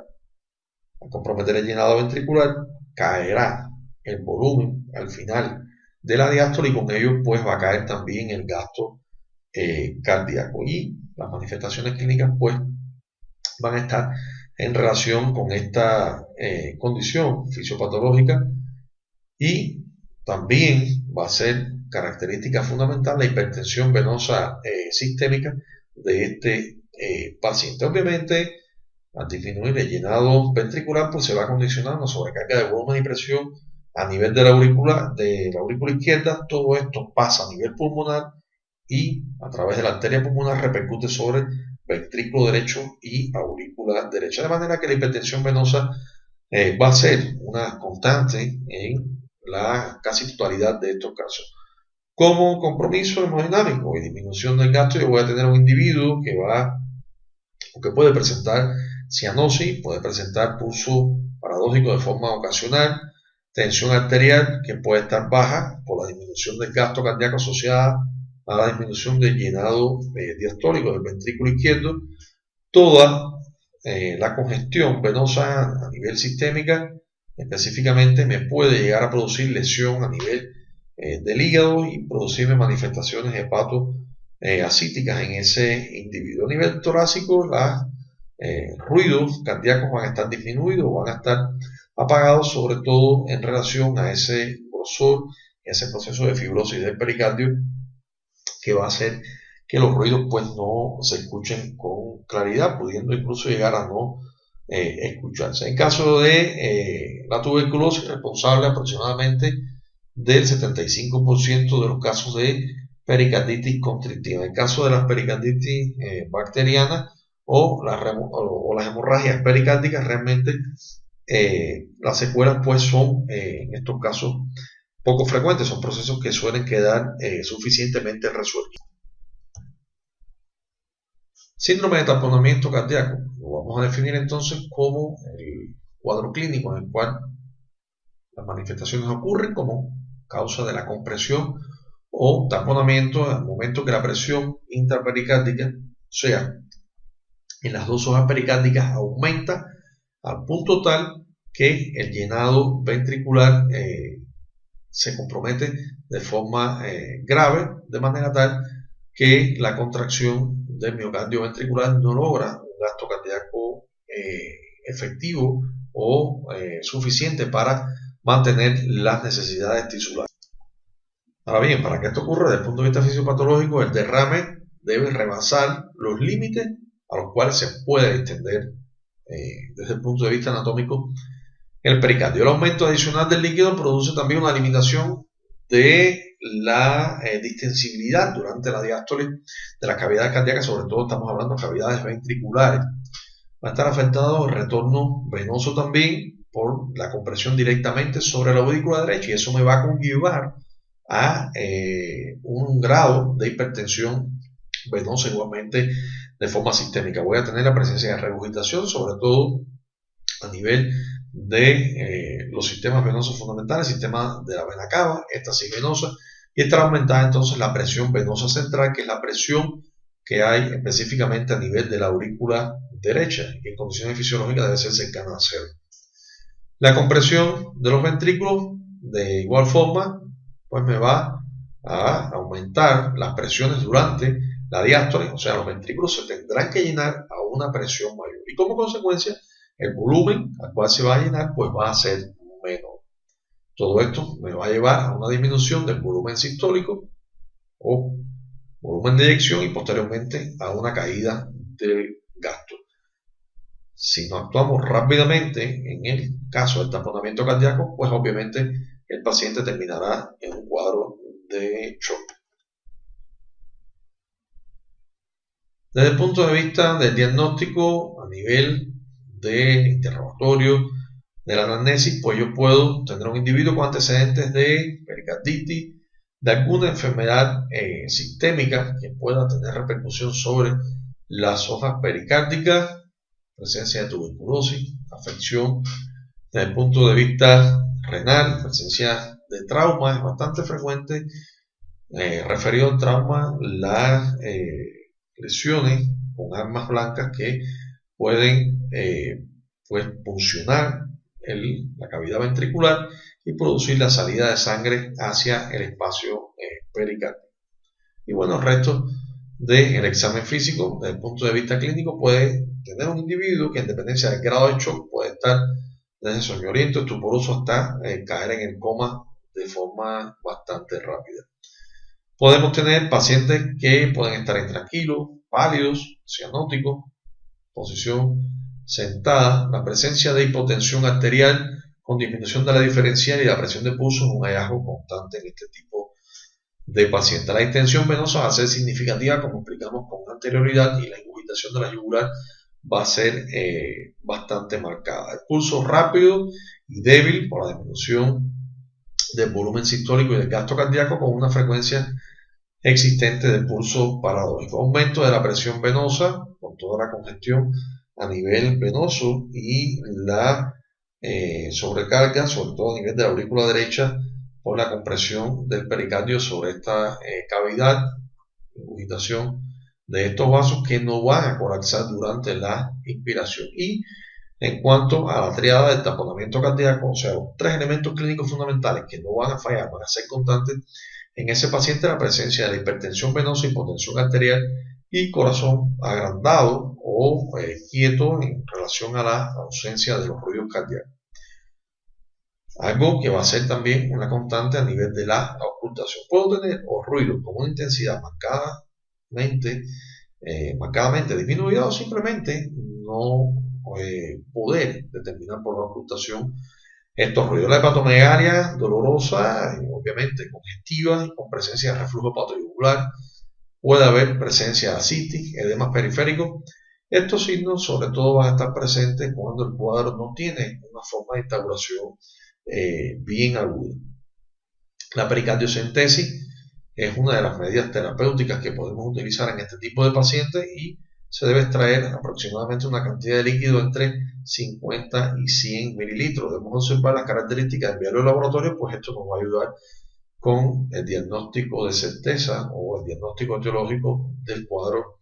Al comprometer el llenado ventricular, caerá el volumen al final de la diástole y con ello pues va a caer también el gasto cardíaco y las manifestaciones clínicas pues van a estar en relación con esta condición fisiopatológica y también va a ser característica fundamental la hipertensión venosa sistémica de este paciente. Obviamente, al disminuir el llenado ventricular, pues se va a condicionar una sobrecarga de volumen y presión a nivel de la aurícula izquierda. Todo esto pasa a nivel pulmonar y a través de la arteria pulmonar repercute sobre ventrículo derecho y aurícula derecha. De manera que la hipertensión venosa va a ser una constante en la casi totalidad de estos casos. Como compromiso hemodinámico y disminución del gasto, yo voy a tener un individuo que puede presentar cianosis, puede presentar pulso paradójico de forma ocasional, tensión arterial que puede estar baja por la disminución del gasto cardíaco asociada a la disminución del llenado diastólico del ventrículo izquierdo. Toda la congestión venosa a nivel sistémica específicamente me puede llegar a producir lesión a nivel del hígado y producirme manifestaciones hepato-ascíticas en ese individuo. A nivel torácico, los ruidos cardíacos van a estar disminuidos, van a estar apagados, sobre todo en relación a ese grosor, ese proceso de fibrosis del pericardio, que va a hacer que los ruidos pues no se escuchen con claridad, pudiendo incluso llegar a no escucharse. En caso de la tuberculosis, responsable aproximadamente del 75% de los casos de pericarditis constrictiva. En caso de las pericarditis bacterianas o las hemorragias pericárdicas, realmente las secuelas pues son en estos casos poco frecuentes, son procesos que suelen quedar suficientemente resueltos. Síndrome de taponamiento cardíaco lo vamos a definir entonces como el cuadro clínico en el cual las manifestaciones ocurren como causa de la compresión o taponamiento al momento que la presión intrapericárdica, o sea, en las dos hojas pericárdicas, aumenta al punto tal que el llenado ventricular se compromete de forma grave, de manera tal que la contracción del miocardio ventricular no logra un gasto cardíaco efectivo o suficiente para mantener las necesidades tisulares. Ahora bien, para que esto ocurra desde el punto de vista fisiopatológico, el derrame debe rebasar los límites a los cuales se puede extender desde el punto de vista anatómico el pericardio. El aumento adicional del líquido produce también una limitación de la distensibilidad durante la diástole de las cavidades cardíacas, sobre todo estamos hablando de cavidades ventriculares. Va a estar afectado el retorno venoso también por la compresión directamente sobre la aurícula derecha, y eso me va a conllevar a un grado de hipertensión venosa igualmente de forma sistémica. Voy a tener la presencia de regurgitación, sobre todo a nivel de los sistemas venosos fundamentales, sistema de la vena cava, éstasis venosa, y estará aumentada entonces la presión venosa central, que es la presión que hay específicamente a nivel de la aurícula derecha, y en condiciones fisiológicas debe ser cercana a cero. La compresión de los ventrículos, de igual forma, pues me va a aumentar las presiones durante la diástole, o sea, los ventrículos se tendrán que llenar a una presión mayor, y como consecuencia el volumen al cual se va a llenar pues va a ser menor. Todo esto me va a llevar a una disminución del volumen sistólico o volumen de eyección y posteriormente a una caída del gasto. Si no actuamos rápidamente en el caso del taponamiento cardíaco, pues obviamente el paciente terminará en un cuadro de shock. Desde el punto de vista del diagnóstico a nivel de interrogatorio, de la anamnesis, pues yo puedo tener un individuo con antecedentes de pericarditis, de alguna enfermedad sistémica que pueda tener repercusión sobre las hojas pericárdicas, presencia de tuberculosis, afección desde el punto de vista renal, presencia de trauma. Es bastante frecuente referido al trauma las lesiones con armas blancas que pueden pues puncionar la cavidad ventricular y producir la salida de sangre hacia el espacio pericárdico. Y bueno, el resto del examen físico desde el punto de vista clínico puede tener un individuo que, en dependencia del grado de shock, puede estar desde soñoliento, estuporoso, hasta caer en el coma de forma bastante rápida. Podemos tener pacientes que pueden estar intranquilos, pálidos, cianóticos, posición sentada. La presencia de hipotensión arterial con disminución de la diferencial y la presión de pulso es un hallazgo constante en este tipo de pacientes. La distensión venosa va a ser significativa, como explicamos con anterioridad, y la ingurgitación de la yugular va a ser bastante marcada. El pulso rápido y débil por la disminución del volumen sistólico y del gasto cardíaco, con una frecuencia existente de pulso paradójico. Aumento de la presión venosa con toda la congestión a nivel venoso y la sobrecarga, sobre todo a nivel de la aurícula derecha, por la compresión del pericardio sobre esta cavidad ingurgitación de estos vasos que no van a colapsar durante la inspiración. Y en cuanto a la triada del taponamiento cardíaco, o sea, los 3 elementos clínicos fundamentales que no van a fallar, van a ser constantes en ese paciente: la presencia de la hipertensión venosa, hipotensión arterial y corazón agrandado o quieto en relación a la ausencia de los ruidos cardíacos. Algo que va a ser también una constante a nivel de la auscultación. Puedo tener ruidos con una intensidad marcadamente disminuida, o simplemente no poder determinar por la auscultación estos ruidos. La hepatomegalia dolorosa, obviamente congestiva y con presencia de reflujo hepatoyugular. Puede haber presencia de ascitis, edemas periféricos. Estos signos sobre todo van a estar presentes cuando el cuadro no tiene una forma de instauración bien aguda. La pericardiocentesis es una de las medidas terapéuticas que podemos utilizar en este tipo de pacientes y se debe extraer aproximadamente una cantidad de líquido entre 50 y 100 mililitros. Debemos observar las características del enviarlo al laboratorio, pues esto nos va a ayudar con el diagnóstico de certeza o el diagnóstico etiológico del cuadro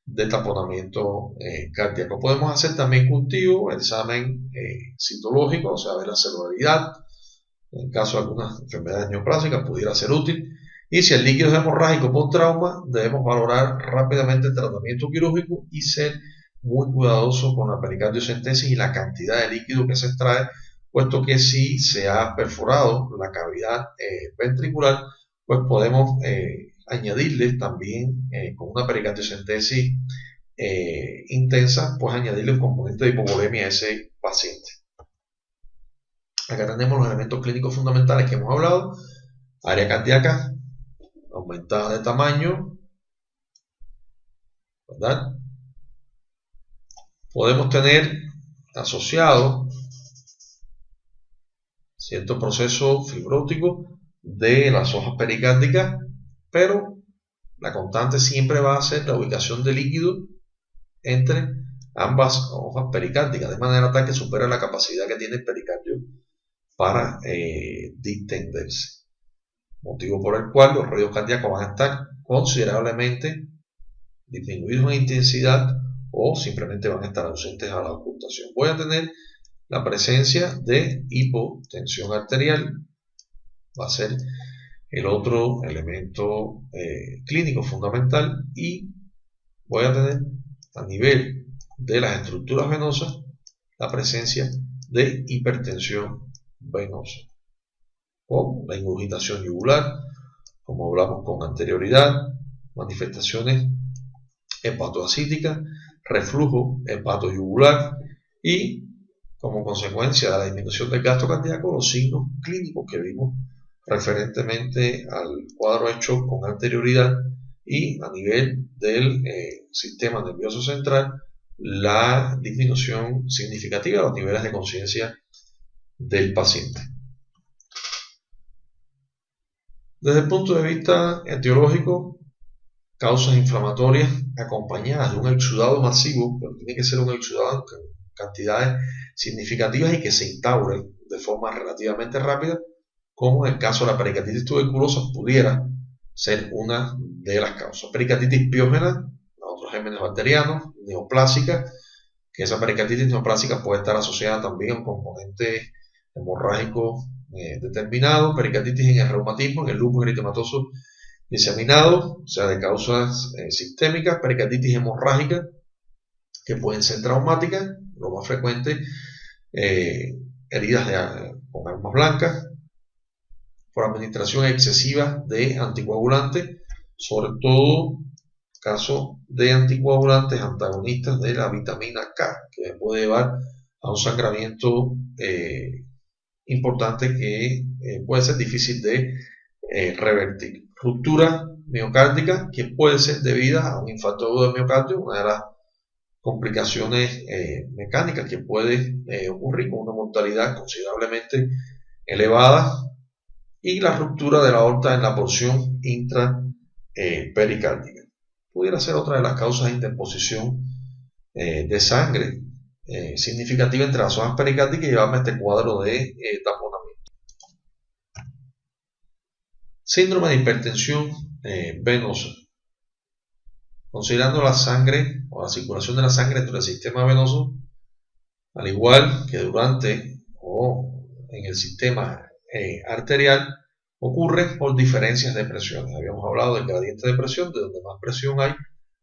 de taponamiento cardíaco. Podemos hacer también cultivo, examen citológico, o sea, ver la celularidad. En caso de algunas enfermedades neoplásicas pudiera ser útil. Y si el líquido es hemorrágico por trauma, debemos valorar rápidamente el tratamiento quirúrgico y ser muy cuidadoso con la pericardiocentesis y la cantidad de líquido que se extrae, puesto que si se ha perforado la cavidad ventricular, pues podemos añadirle también con una pericardiocentesis intensa, pues añadirle un componente de hipovolemia a ese paciente. Acá tenemos los elementos clínicos fundamentales que hemos hablado: área cardíaca aumentada de tamaño, ¿verdad? Podemos tener asociado cierto proceso fibrótico de las hojas pericárdicas, pero la constante siempre va a ser la ubicación de líquido entre ambas hojas pericárdicas, de manera tal que supera la capacidad que tiene el pericardio para distenderse. Motivo por el cual los ruidos cardíacos van a estar considerablemente disminuidos en intensidad o simplemente van a estar ausentes a la auscultación. Voy a tener la presencia de hipotensión arterial, va a ser el otro elemento clínico fundamental, y voy a tener a nivel de las estructuras venosas la presencia de hipertensión venosa o la ingurgitación yugular, como hablamos con anterioridad, manifestaciones hepatoascíticas, reflujo hepatoyugular y, como consecuencia de la disminución del gasto cardíaco, los signos clínicos que vimos referentemente al cuadro hecho con anterioridad, y a nivel del sistema nervioso central, la disminución significativa de los niveles de conciencia del paciente. Desde el punto de vista etiológico, causas inflamatorias acompañadas de un exudado masivo, pero tiene que ser un exudado en cantidades significativas y que se instaure de forma relativamente rápida, como en el caso de la pericarditis tuberculosa pudiera ser una de las causas. Pericarditis piógena, otros gérmenes bacterianos, neoplásica, que esa pericarditis neoplásica puede estar asociada también a un componente hemorrágico determinado. Pericarditis en el reumatismo, en el lupus eritematoso diseminado, o sea, de causas sistémicas. Pericarditis hemorrágica, que pueden ser traumáticas, lo más frecuente, heridas con armas blancas, por administración excesiva de anticoagulantes, sobre todo caso de anticoagulantes antagonistas de la vitamina K, que puede llevar a un sangramiento importante que puede ser difícil de revertir. Ruptura miocárdica, que puede ser debida a un infarto agudo del miocardio, una de las complicaciones mecánicas que puede ocurrir con una mortalidad considerablemente elevada, y la ruptura de la aorta en la porción intrapericárdica. Pudiera ser otra de las causas de interposición de sangre significativa entre las hojas pericárdicas y llevarme a este cuadro de taponamiento. Síndrome de hipertensión venosa. considerando la sangre o la circulación de la sangre dentro del sistema venoso, al igual que durante o en el sistema arterial, ocurre por diferencias de presiones. Habíamos hablado del gradiente de presión, de donde más presión hay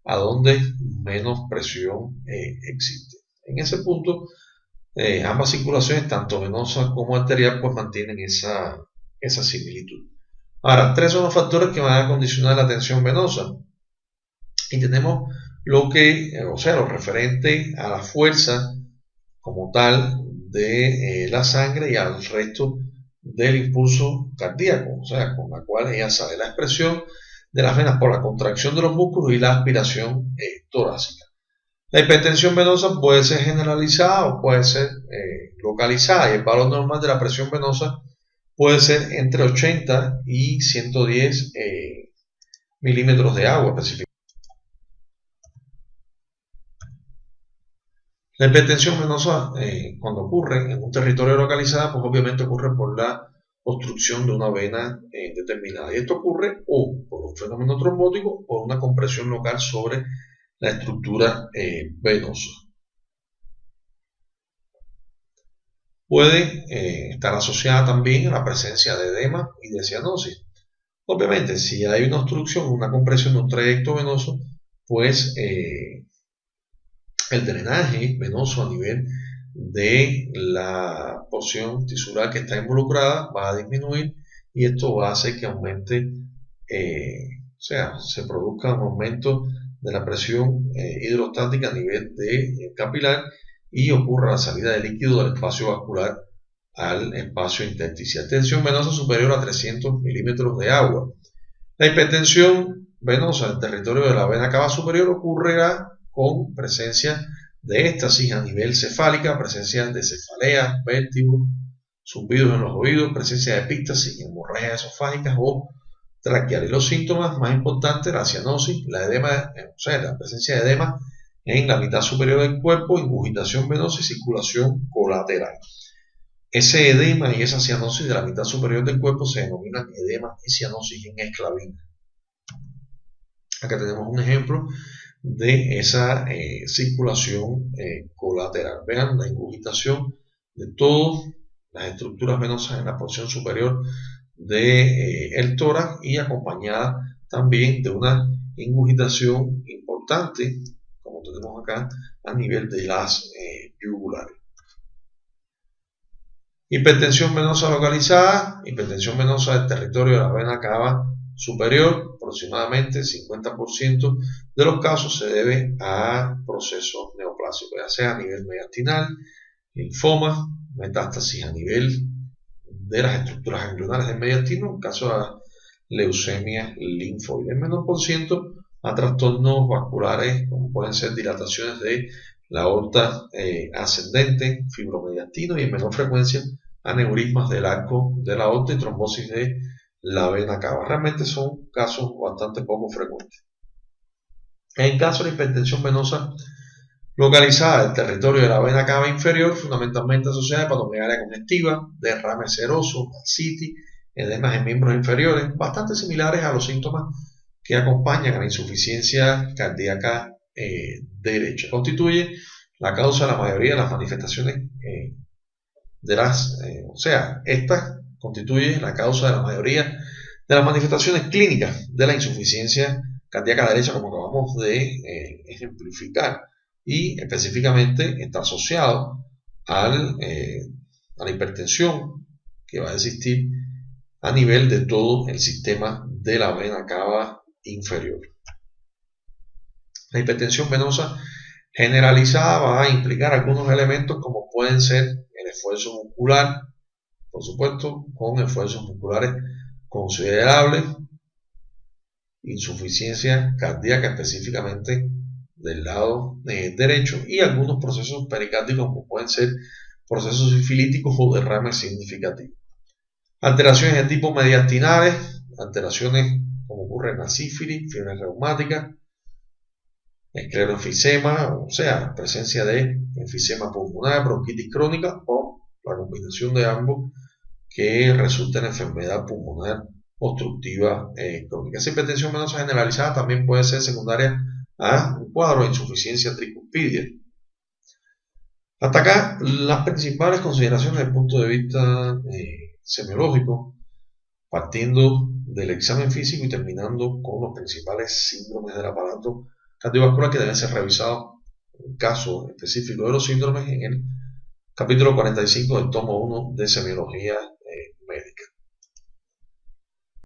a donde menos presión existe. En ese punto, ambas circulaciones, tanto venosa como arterial, pues mantienen esa similitud. Ahora, tres son los factores que van a condicionar la tensión venosa. Y tenemos lo referente a la fuerza como tal de la sangre y al resto del impulso cardíaco, o sea, con la cual ella sale la expresión de las venas por la contracción de los músculos y la aspiración torácica. La hipertensión venosa puede ser generalizada o puede ser localizada, y el valor normal de la presión venosa puede ser entre 80 y 110 milímetros de agua específicamente. La hipertensión venosa, cuando ocurre en un territorio localizado, pues obviamente ocurre por la obstrucción de una vena determinada. Y esto ocurre o por un fenómeno trombótico o por una compresión local sobre la estructura venosa. Puede estar asociada también a la presencia de edema y de cianosis. Obviamente, si hay una obstrucción, una compresión de un trayecto venoso, pues el drenaje venoso a nivel de la porción tisular que está involucrada va a disminuir, y esto va a hacer que aumente, se produzca un aumento de la presión hidrostática a nivel de capilar, y ocurra la salida de líquido del espacio vascular al espacio intersticial. Tensión venosa superior a 300 milímetros de agua. La hipertensión venosa del territorio de la vena cava superior ocurrirá con presencia de éxtasis a nivel cefálica, presencia de cefaleas, vértigo, zumbidos en los oídos, presencia de epíctasis, hemorragias esofágicas o traqueales. Los síntomas más importantes: la cianosis, la presencia de edema en la mitad superior del cuerpo, ingurgitación venosa y circulación colateral. Ese edema y esa cianosis de la mitad superior del cuerpo se denominan edema y cianosis en esclavina. Acá tenemos un ejemplo de esa circulación colateral. Vean la ingurgitación de todas las estructuras venosas en la porción superior del tórax, y acompañada también de una ingurgitación importante, como tenemos acá, a nivel de las yugulares. Hipertensión venosa localizada, hipertensión venosa del territorio de la vena cava superior. Aproximadamente 50% de los casos se debe a procesos neoplásicos, ya sea a nivel mediastinal, linfoma, metástasis a nivel de las estructuras ganglionares del mediastino, en caso de la leucemia linfoide. El menor por ciento a trastornos vasculares, como pueden ser dilataciones de la aorta ascendente, fibromediastino, y en menor frecuencia aneurismas del arco de la aorta y trombosis de la vena cava. Realmente son casos bastante poco frecuentes. En caso de hipertensión venosa localizada del territorio de la vena cava inferior, fundamentalmente asociada a hepatomegalia congestiva, derrame seroso, ascitis, edemas en miembros inferiores, bastante similares a los síntomas que acompañan a la insuficiencia cardíaca derecha. Constituye la causa de la mayoría de las manifestaciones esta constituye la causa de la mayoría de las manifestaciones clínicas de la insuficiencia cardíaca derecha, como acabamos de ejemplificar, y específicamente está asociado a la hipertensión que va a existir a nivel de todo el sistema de la vena cava inferior. La hipertensión venosa generalizada va a implicar algunos elementos, como pueden ser el esfuerzo muscular, por supuesto, con esfuerzos musculares considerables, insuficiencia cardíaca específicamente del lado derecho, y algunos procesos pericárdicos, como pueden ser procesos sifilíticos o derrames significativos. Alteraciones de tipo mediastinales, alteraciones como ocurre en la sífilis, fiebre reumática, escleroefisema, presencia de enfisema pulmonar, bronquitis crónica, o la combinación de ambos que resulta en enfermedad pulmonar obstructiva crónica. Esa hipertensión venosa generalizada también puede ser secundaria a un cuadro de insuficiencia tricuspidia. Hasta acá las principales consideraciones desde el punto de vista semiológico, partiendo del examen físico y terminando con los principales síndromes del aparato cardiovascular que deben ser revisados en el caso específico de los síndromes en el capítulo 45 del tomo 1 de Semiología